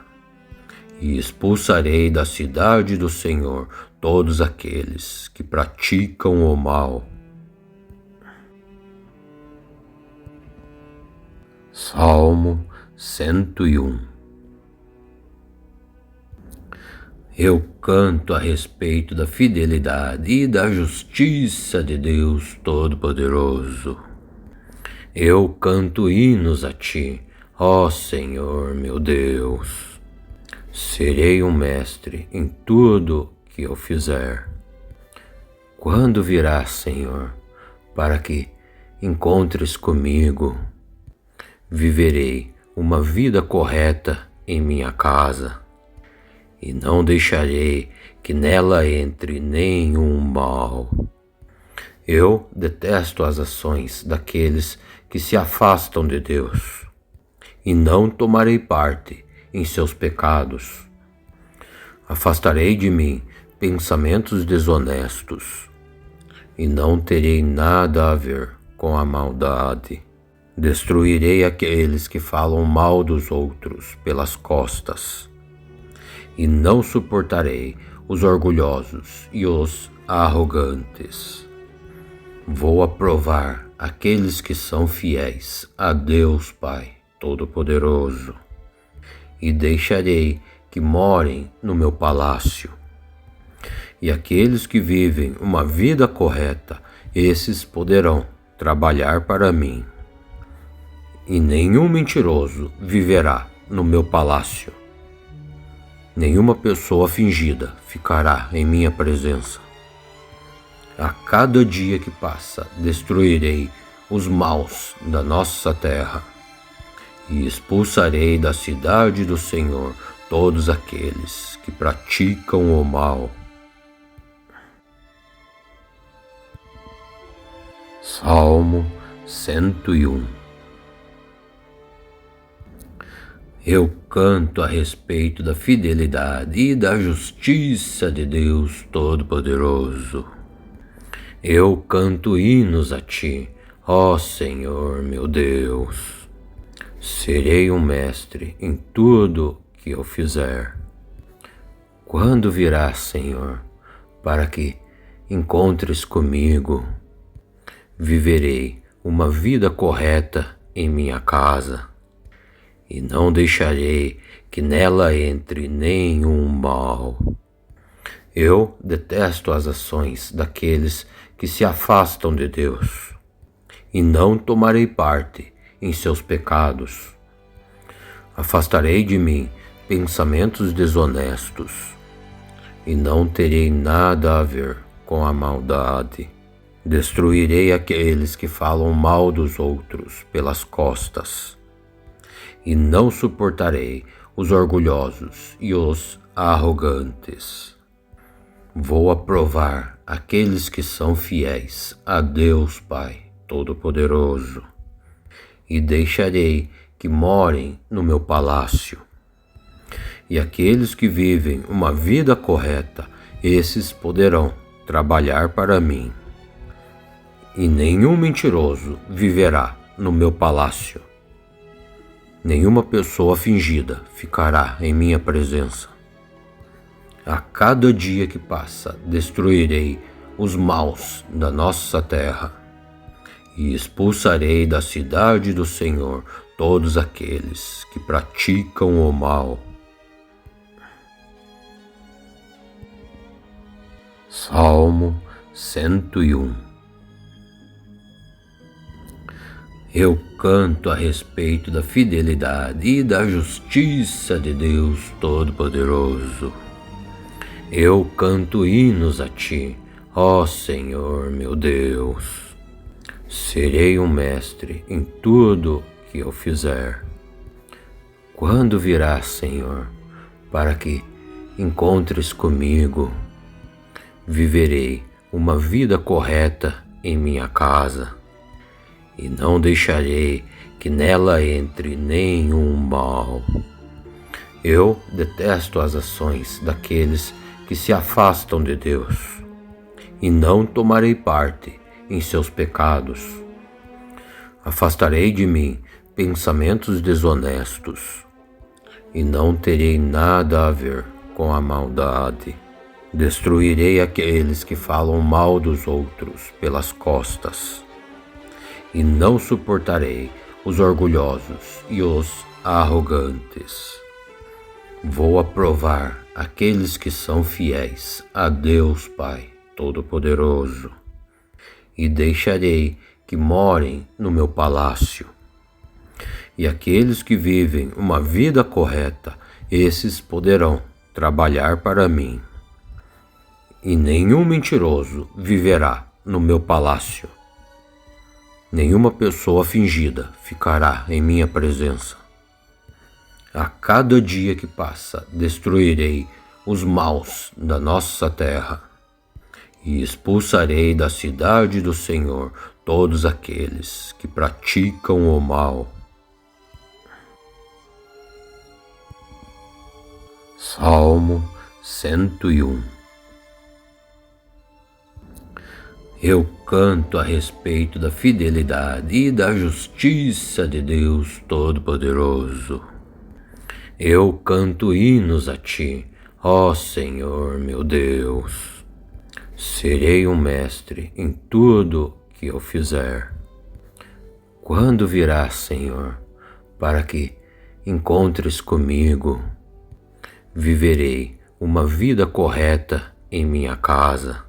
e expulsarei da cidade do Senhor todos aqueles que praticam o mal. Salmo 101. Eu canto a respeito da fidelidade e da justiça de Deus Todo-Poderoso. Eu canto hinos a Ti, ó Senhor meu Deus. Serei um mestre em tudo que eu fizer. Quando virás, Senhor, para que encontres comigo? Viverei uma vida correta em minha casa, e não deixarei que nela entre nenhum mal. Eu detesto as ações daqueles que se afastam de Deus, e não tomarei parte em seus pecados. Afastarei de mim pensamentos desonestos, e não terei nada a ver com a maldade. Destruirei aqueles que falam mal dos outros pelas costas, e não suportarei os orgulhosos e os arrogantes. Vou aprovar aqueles que são fiéis a Deus Pai Todo-Poderoso, e deixarei que morem no meu palácio. E aqueles que vivem uma vida correta, esses poderão trabalhar para mim. E nenhum mentiroso viverá no meu palácio. Nenhuma pessoa fingida ficará em minha presença. A cada dia que passa, destruirei os maus da nossa terra e expulsarei da cidade do Senhor todos aqueles que praticam o mal. Salmo 101. Eu canto a respeito da fidelidade e da justiça de Deus Todo-Poderoso. Eu canto hinos a Ti, ó Senhor meu Deus. Serei um mestre em tudo que eu fizer. Quando virás, Senhor, para que encontres comigo? Viverei uma vida correta em minha casa, e não deixarei que nela entre nenhum mal. Eu detesto as ações daqueles que se afastam de Deus, e não tomarei parte em seus pecados. Afastarei de mim pensamentos desonestos, e não terei nada a ver com a maldade. Destruirei aqueles que falam mal dos outros pelas costas, e não suportarei os orgulhosos e os arrogantes. Vou aprovar aqueles que são fiéis a Deus Pai Todo-Poderoso, e deixarei que morem no meu palácio. E aqueles que vivem uma vida correta, esses poderão trabalhar para mim. E nenhum mentiroso viverá no meu palácio. Nenhuma pessoa fingida ficará em minha presença. A cada dia que passa, destruirei os maus da nossa terra e expulsarei da cidade do Senhor todos aqueles que praticam o mal. Salmo 101. Eu canto a respeito da fidelidade e da justiça de Deus Todo-Poderoso. Eu canto hinos a Ti, ó Senhor meu Deus. Serei um mestre em tudo que eu fizer. Quando virás, Senhor, para que encontres comigo? Viverei uma vida correta em minha casa, e não deixarei que nela entre nenhum mal. Eu detesto as ações daqueles que se afastam de Deus, e não tomarei parte em seus pecados. Afastarei de mim pensamentos desonestos, e não terei nada a ver com a maldade. Destruirei aqueles que falam mal dos outros pelas costas, e não suportarei os orgulhosos e os arrogantes. Vou aprovar aqueles que são fiéis a Deus Pai Todo-Poderoso, e deixarei que morem no meu palácio. E aqueles que vivem uma vida correta, esses poderão trabalhar para mim. E nenhum mentiroso viverá no meu palácio. Nenhuma pessoa fingida ficará em minha presença. A cada dia que passa, destruirei os maus da nossa terra, e expulsarei da cidade do Senhor todos aqueles que praticam o mal. Salmo 101. Eu canto a respeito da fidelidade e da justiça de Deus Todo-Poderoso. Eu canto hinos a Ti, ó Senhor meu Deus. Serei um mestre em tudo que eu fizer. Quando virás, Senhor, para que encontres comigo? Viverei uma vida correta em minha casa,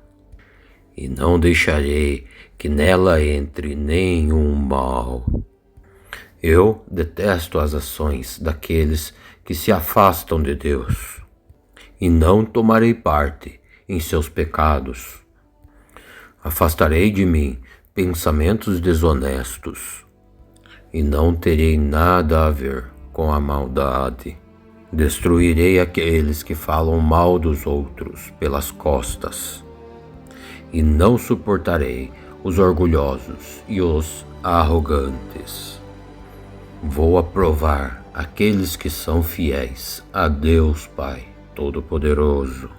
e não deixarei que nela entre nenhum mal. Eu detesto as ações daqueles que se afastam de Deus, e não tomarei parte em seus pecados. Afastarei de mim pensamentos desonestos, e não terei nada a ver com a maldade. Destruirei aqueles que falam mal dos outros pelas costas, e não suportarei os orgulhosos e os arrogantes. Vou aprovar aqueles que são fiéis a Deus Pai Todo-Poderoso,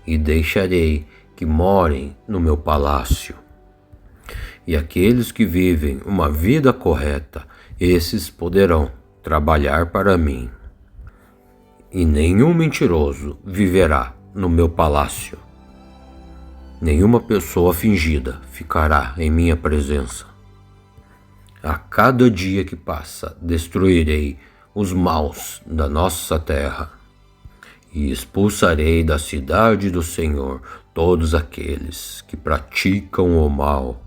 e deixarei que morem no meu palácio. E aqueles que vivem uma vida correta, esses poderão trabalhar para mim. E nenhum mentiroso viverá no meu palácio. Nenhuma pessoa fingida ficará em minha presença. A cada dia que passa, destruirei os maus da nossa terra, e expulsarei da cidade do Senhor todos aqueles que praticam o mal.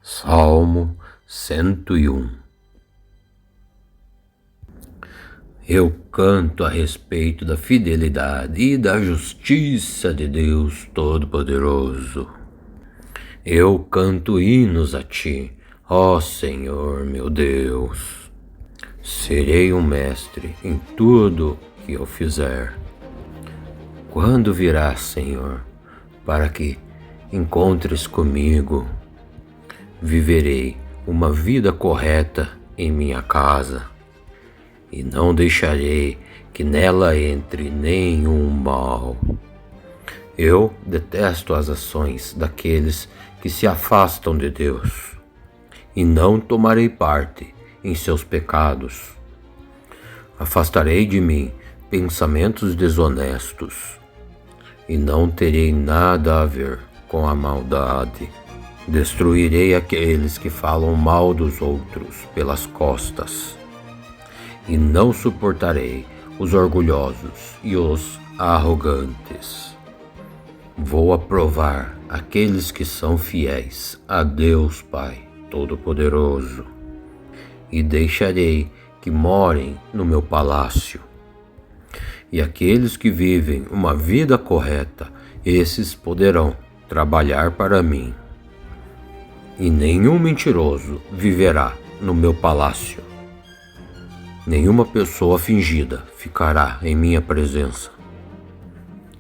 Salmo 101. Eu canto a respeito da fidelidade e da justiça de Deus Todo-Poderoso. Eu canto hinos a Ti, ó Senhor meu Deus. Serei um mestre em tudo que eu fizer. Quando virás, Senhor, para que encontres comigo? Viverei uma vida correta em minha casa, e não deixarei que nela entre nenhum mal. Eu detesto as ações daqueles que se afastam de Deus, e não tomarei parte em seus pecados. Afastarei de mim pensamentos desonestos, e não terei nada a ver com a maldade. Destruirei aqueles que falam mal dos outros pelas costas, e não suportarei os orgulhosos e os arrogantes. Vou aprovar aqueles que são fiéis a Deus Pai Todo-Poderoso, e deixarei que morem no meu palácio. E aqueles que vivem uma vida correta, esses poderão trabalhar para mim. E nenhum mentiroso viverá no meu palácio. Nenhuma pessoa fingida ficará em minha presença.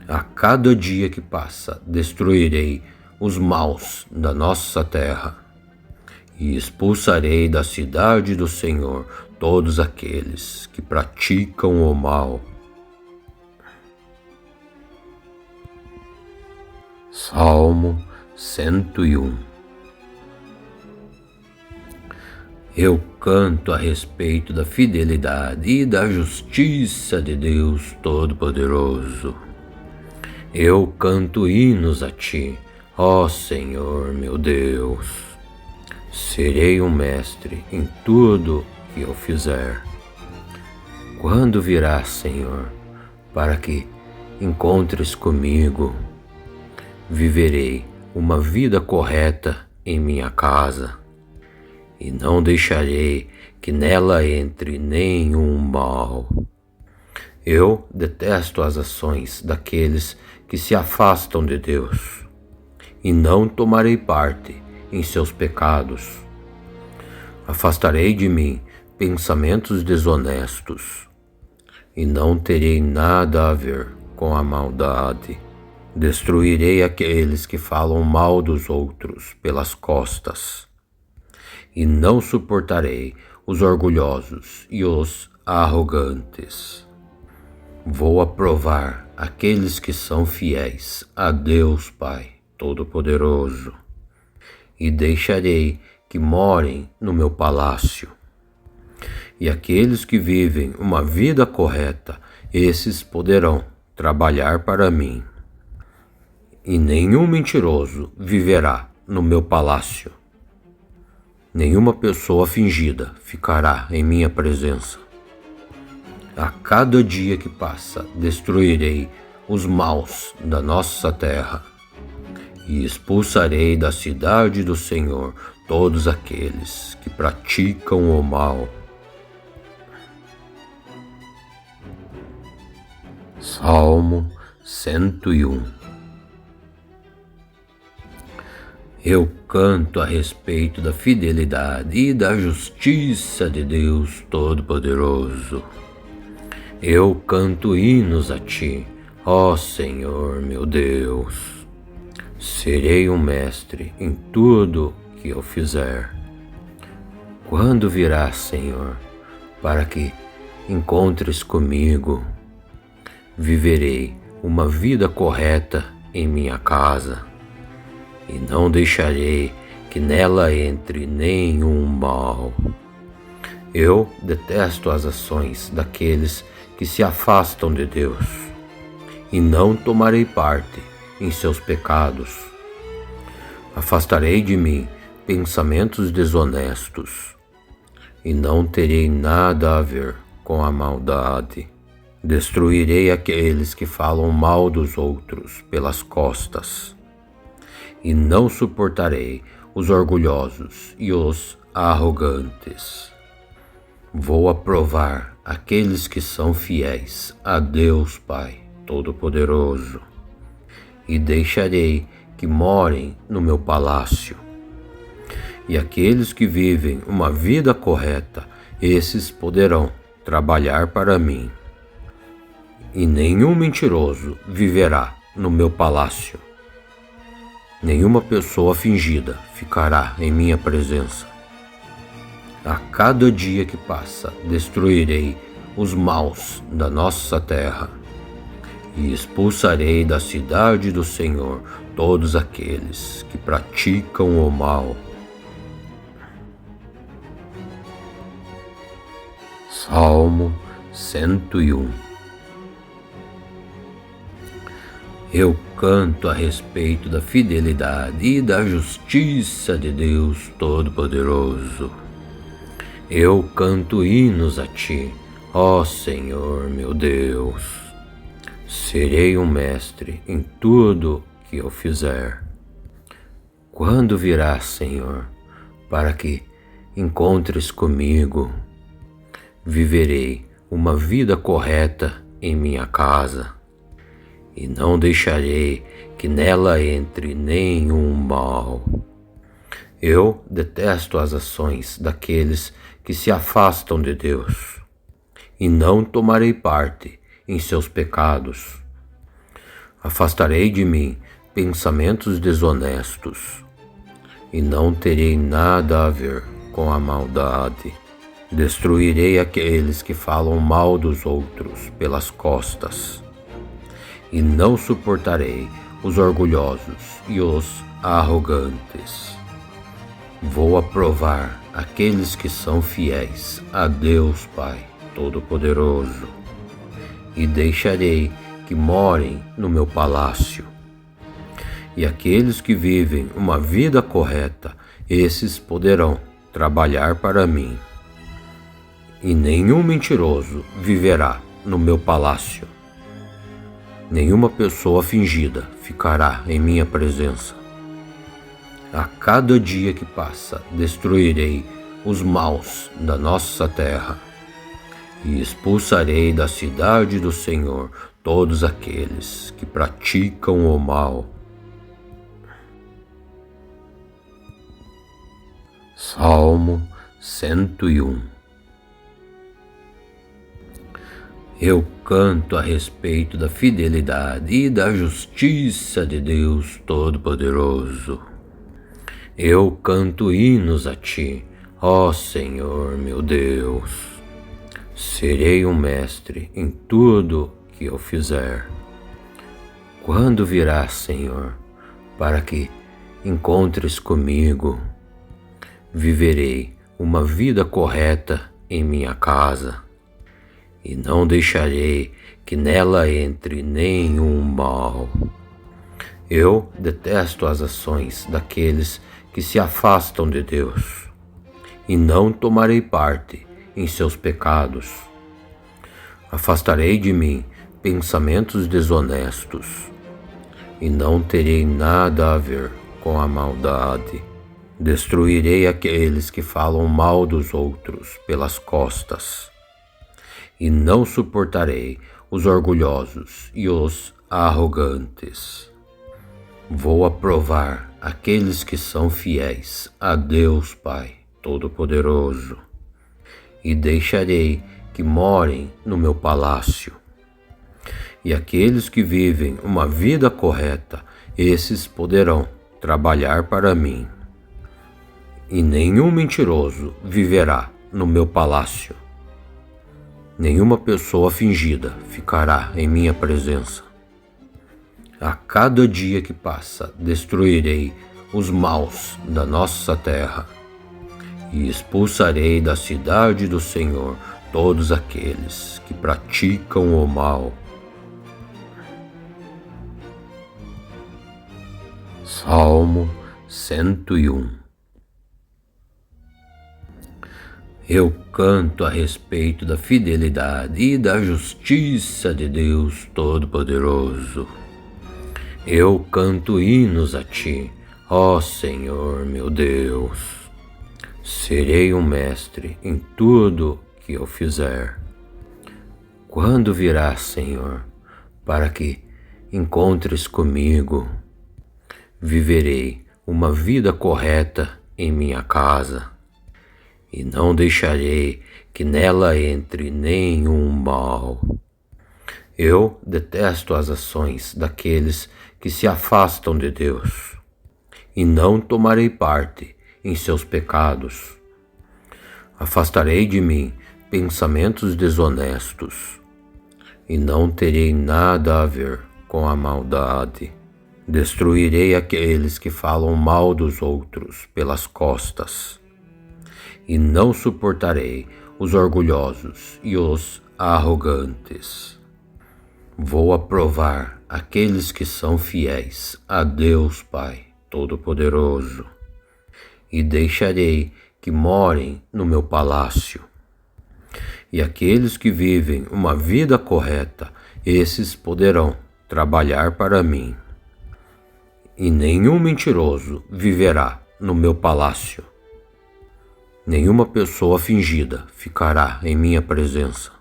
A cada dia que passa, destruirei os maus da nossa terra e expulsarei da cidade do Senhor todos aqueles que praticam o mal. Salmo 101. Eu canto a respeito da fidelidade e da justiça de Deus Todo-Poderoso. Eu canto hinos a Ti, ó Senhor meu Deus. Serei um mestre em tudo que eu fizer. Quando virás, Senhor, para que encontres comigo? Viverei uma vida correta em minha casa, e não deixarei que nela entre nenhum mal. Eu detesto as ações daqueles que se afastam de Deus, e não tomarei parte em seus pecados. Afastarei de mim pensamentos desonestos, e não terei nada a ver com a maldade. Destruirei aqueles que falam mal dos outros pelas costas, e não suportarei os orgulhosos e os arrogantes. Vou aprovar aqueles que são fiéis a Deus Pai Todo-Poderoso, e deixarei que morem no meu palácio. E aqueles que vivem uma vida correta, esses poderão trabalhar para mim. E nenhum mentiroso viverá no meu palácio. Nenhuma pessoa fingida ficará em minha presença. A cada dia que passa, destruirei os maus da nossa terra e expulsarei da cidade do Senhor todos aqueles que praticam o mal. Salmo 101. Eu canto a respeito da fidelidade e da justiça de Deus Todo-Poderoso. Eu canto hinos a Ti, ó Senhor meu Deus. Serei um mestre em tudo que eu fizer. Quando virás, Senhor, para que encontres comigo? Viverei uma vida correta em minha casa, e não deixarei que nela entre nenhum mal. Eu detesto as ações daqueles que se afastam de Deus, e não tomarei parte em seus pecados. Afastarei de mim pensamentos desonestos, e não terei nada a ver com a maldade. Destruirei aqueles que falam mal dos outros pelas costas, e não suportarei os orgulhosos e os arrogantes. Vou aprovar aqueles que são fiéis a Deus Pai Todo-Poderoso, e deixarei que morem no meu palácio. E aqueles que vivem uma vida correta, esses poderão trabalhar para mim. E nenhum mentiroso viverá no meu palácio. Nenhuma pessoa fingida ficará em minha presença. A cada dia que passa, destruirei os maus da nossa terra e expulsarei da cidade do Senhor todos aqueles que praticam o mal. Salmo 101. Eu canto a respeito da fidelidade e da justiça de Deus Todo-Poderoso. Eu canto hinos a Ti, ó Senhor meu Deus. Serei um mestre em tudo que eu fizer. Quando virás, Senhor, para que encontres comigo? Viverei uma vida correta em minha casa, e não deixarei que que nela entre nenhum mal. Eu detesto as ações daqueles que se afastam de Deus, e não tomarei parte em seus pecados. Afastarei de mim pensamentos desonestos, e não terei nada a ver com a maldade. Destruirei aqueles que falam mal dos outros pelas costas, e não suportarei os orgulhosos e os arrogantes. Vou aprovar aqueles que são fiéis a Deus Pai Todo-Poderoso, e deixarei que morem no meu palácio. E aqueles que vivem uma vida correta, esses poderão trabalhar para mim. E nenhum mentiroso viverá no meu palácio. Nenhuma pessoa fingida ficará em minha presença. A cada dia que passa, destruirei os maus da nossa terra, e expulsarei da cidade do Senhor todos aqueles que praticam o mal. Salmo 101. Eu canto a respeito da fidelidade e da justiça de Deus Todo-Poderoso. Eu canto hinos a ti, ó Senhor meu Deus. Serei um mestre em tudo que eu fizer. Quando virás, Senhor, para que encontres comigo? Viverei uma vida correta em minha casa, e não deixarei que nela entre nenhum mal. Eu detesto as ações daqueles que se afastam de Deus, e não tomarei parte em seus pecados. Afastarei de mim pensamentos desonestos, e não terei nada a ver com a maldade. Destruirei aqueles que falam mal dos outros pelas costas, e não suportarei os orgulhosos e os arrogantes. Vou aprovar aqueles que são fiéis a Deus Pai Todo-Poderoso, e deixarei que morem no meu palácio. E aqueles que vivem uma vida correta, esses poderão trabalhar para mim. E nenhum mentiroso viverá no meu palácio. Nenhuma pessoa fingida ficará em minha presença. A cada dia que passa, destruirei os maus da nossa terra, e expulsarei da cidade do Senhor todos aqueles que praticam o mal. Salmo 101. Eu canto a respeito da fidelidade e da justiça de Deus Todo-Poderoso. Eu canto hinos a ti, ó Senhor meu Deus. Serei um mestre em tudo que eu fizer. Quando virás, Senhor, para que encontres comigo? Viverei uma vida correta em minha casa, e não deixarei que nela entre nenhum mal. Eu detesto as ações daqueles que se afastam de Deus, e não tomarei parte em seus pecados. Afastarei de mim pensamentos desonestos, e não terei nada a ver com a maldade. Destruirei aqueles que falam mal dos outros pelas costas, e não suportarei os orgulhosos e os arrogantes. Vou aprovar aqueles que são fiéis a Deus Pai Todo-Poderoso, e deixarei que morem no meu palácio. E aqueles que vivem uma vida correta, esses poderão trabalhar para mim. E nenhum mentiroso viverá no meu palácio. Nenhuma pessoa fingida ficará em minha presença.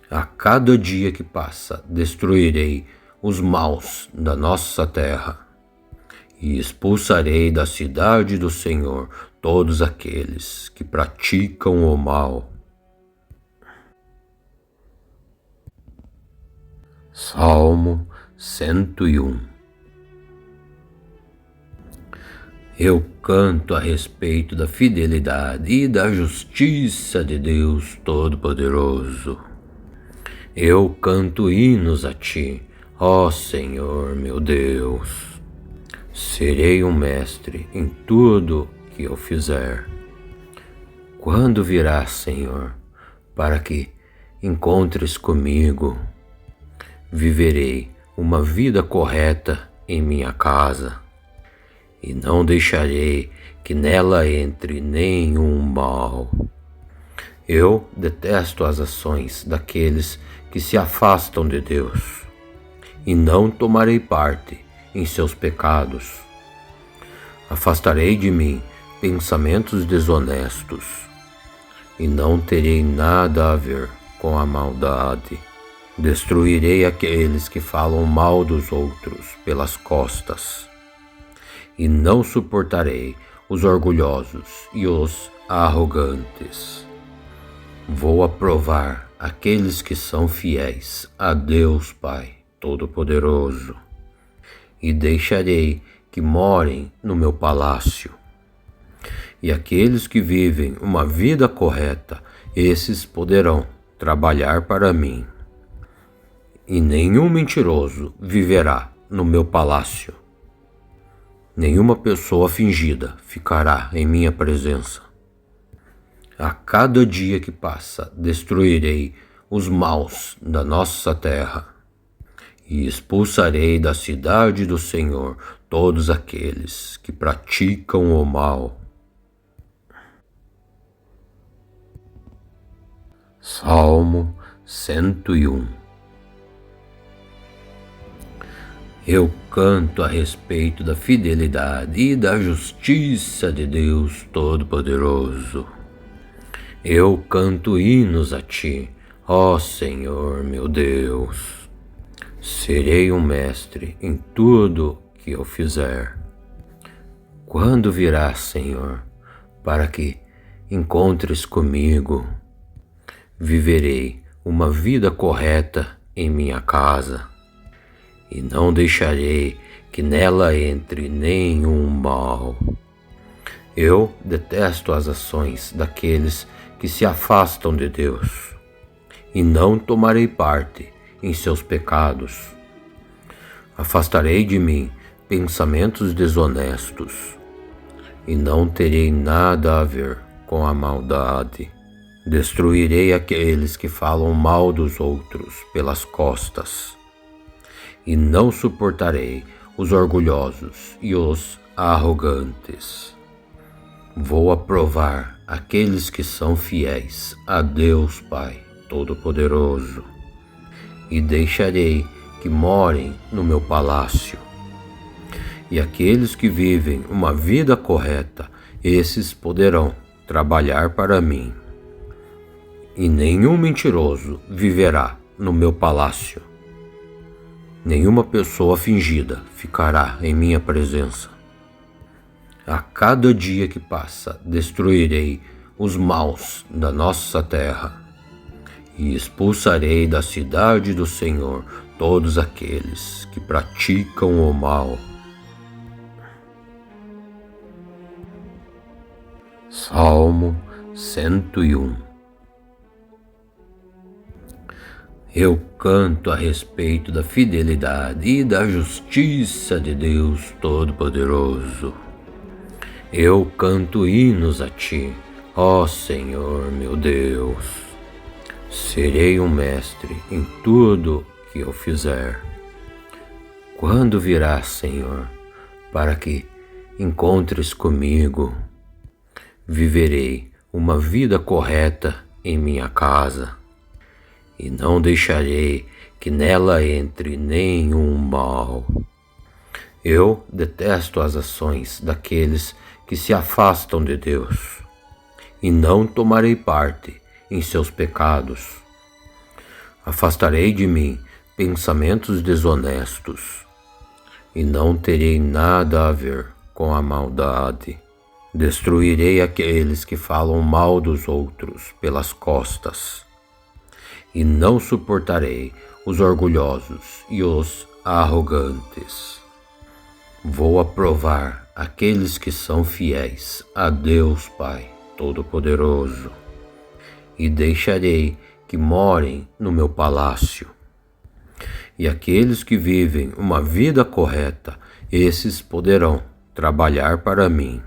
A cada dia que passa, destruirei os maus da nossa terra, e expulsarei da cidade do Senhor todos aqueles que praticam o mal. Salmo 101. Eu canto a respeito da fidelidade e da justiça de Deus Todo-Poderoso. Eu canto hinos a Ti, ó Senhor meu Deus. Serei um mestre em tudo que eu fizer. Quando virás, Senhor, para que encontres comigo? Viverei uma vida correta em minha casa, e não deixarei que nela entre nenhum mal. Eu detesto as ações daqueles que se afastam de Deus, e não tomarei parte em seus pecados. Afastarei de mim pensamentos desonestos, e não terei nada a ver com a maldade. Destruirei aqueles que falam mal dos outros pelas costas, e não suportarei os orgulhosos e os arrogantes. Vou aprovar aqueles que são fiéis a Deus Pai Todo-Poderoso, e deixarei que morem no meu palácio. E aqueles que vivem uma vida correta, esses poderão trabalhar para mim. E nenhum mentiroso viverá no meu palácio. Nenhuma pessoa fingida ficará em minha presença. A cada dia que passa, destruirei os maus da nossa terra, e expulsarei da cidade do Senhor todos aqueles que praticam o mal. Salmo 101. Eu canto a respeito da fidelidade e da justiça de Deus Todo-Poderoso. Eu canto hinos a Ti, ó Senhor meu Deus. Serei um mestre em tudo que eu fizer. Quando virás, Senhor, para que encontres comigo? Viverei uma vida correta em minha casa, e não deixarei que nela entre nenhum mal. Eu detesto as ações daqueles que se afastam de Deus, e não tomarei parte em seus pecados. Afastarei de mim pensamentos desonestos, e não terei nada a ver com a maldade. Destruirei aqueles que falam mal dos outros pelas costas, e não suportarei os orgulhosos e os arrogantes. Vou aprovar aqueles que são fiéis a Deus Pai Todo-Poderoso, e deixarei que morem no meu palácio. E aqueles que vivem uma vida correta, esses poderão trabalhar para mim. E nenhum mentiroso viverá no meu palácio. Nenhuma pessoa fingida ficará em minha presença. A cada dia que passa, destruirei os maus da nossa terra, e expulsarei da cidade do Senhor todos aqueles que praticam o mal. Salmo 101. Eu canto a respeito da fidelidade e da justiça de Deus Todo-Poderoso. Eu canto hinos a Ti, ó Senhor meu Deus. Serei um mestre em tudo que eu fizer. Quando virás, Senhor, para que encontres comigo? Viverei uma vida correta em minha casa, e não deixarei que nela entre nenhum mal. Eu detesto as ações daqueles que se afastam de Deus, e não tomarei parte em seus pecados. Afastarei de mim pensamentos desonestos, e não terei nada a ver com a maldade. Destruirei aqueles que falam mal dos outros pelas costas, e não suportarei os orgulhosos e os arrogantes. Vou aprovar aqueles que são fiéis a Deus Pai Todo-Poderoso, e deixarei que morem no meu palácio. E aqueles que vivem uma vida correta, esses poderão trabalhar para mim.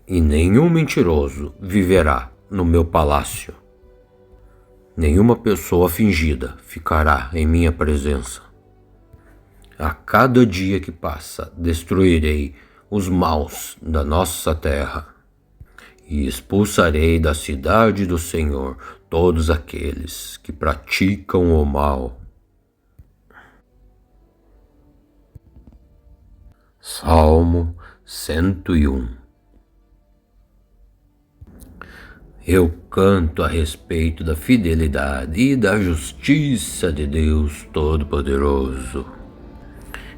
E nenhum mentiroso viverá no meu palácio. Nenhuma pessoa fingida ficará em minha presença. A cada dia que passa, destruirei os maus da nossa terra, e expulsarei da cidade do Senhor todos aqueles que praticam o mal. Salmo 101. Eu canto a respeito da fidelidade e da justiça de Deus Todo-Poderoso.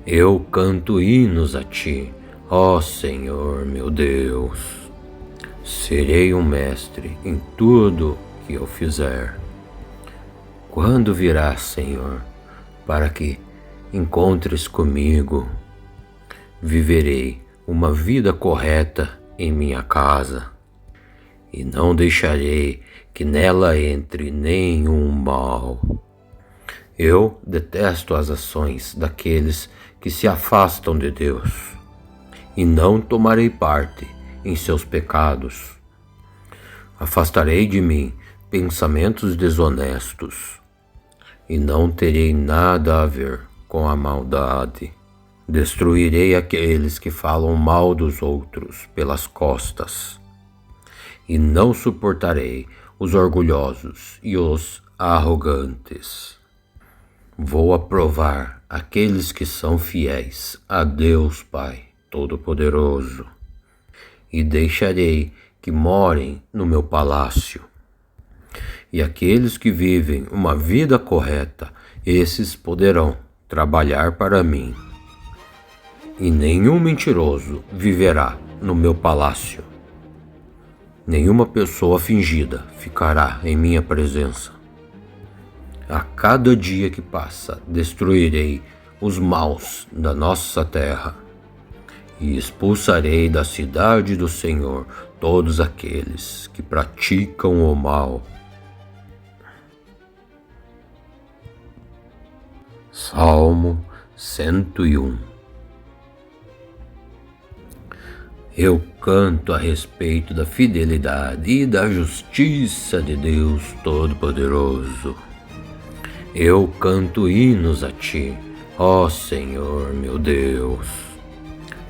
Eu canto hinos a Ti, ó Senhor meu Deus. Serei um mestre em tudo que eu fizer. Quando virás, Senhor, para que encontres comigo? Viverei uma vida correta em minha casa, e não deixarei que nela entre nenhum mal. Eu detesto as ações daqueles que se afastam de Deus, e não tomarei parte em seus pecados. Afastarei de mim pensamentos desonestos, e não terei nada a ver com a maldade. Destruirei aqueles que falam mal dos outros pelas costas, e não suportarei os orgulhosos e os arrogantes. Vou aprovar aqueles que são fiéis a Deus Pai Todo-Poderoso, e deixarei que morem no meu palácio. E aqueles que vivem uma vida correta, esses poderão trabalhar para mim. E nenhum mentiroso viverá no meu palácio. Nenhuma pessoa fingida ficará em minha presença. A cada dia que passa, destruirei os maus da nossa terra, e expulsarei da cidade do Senhor todos aqueles que praticam o mal. Salmo 101. Eu canto a respeito da fidelidade e da justiça de Deus Todo-Poderoso. Eu canto hinos a Ti, ó Senhor meu Deus.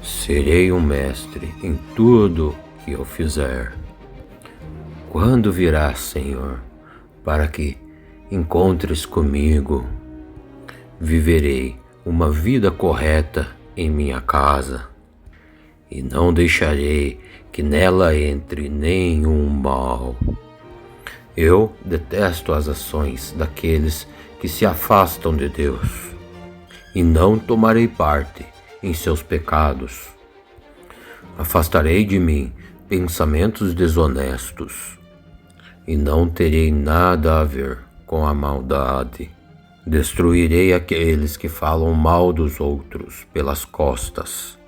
Serei um mestre em tudo que eu fizer. Quando virás, Senhor, para que encontres comigo? Viverei uma vida correta em minha casa, e não deixarei que nela entre nenhum mal. Eu detesto as ações daqueles que se afastam de Deus, e não tomarei parte em seus pecados. Afastarei de mim pensamentos desonestos, e não terei nada a ver com a maldade. Destruirei aqueles que falam mal dos outros pelas costas,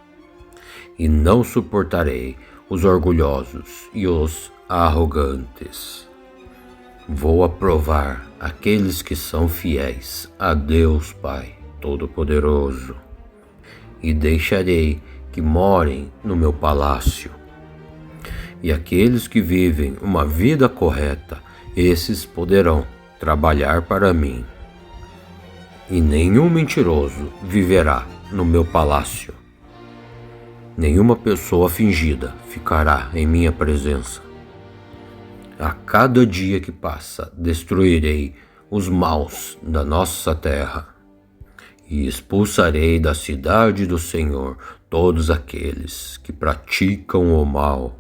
e não suportarei os orgulhosos e os arrogantes. Vou aprovar aqueles que são fiéis a Deus Pai Todo-Poderoso, e deixarei que morem no meu palácio. E aqueles que vivem uma vida correta, esses poderão trabalhar para mim. E nenhum mentiroso viverá no meu palácio. Nenhuma pessoa fingida ficará em minha presença. A cada dia que passa, destruirei os maus da nossa terra, e expulsarei da cidade do Senhor todos aqueles que praticam o mal.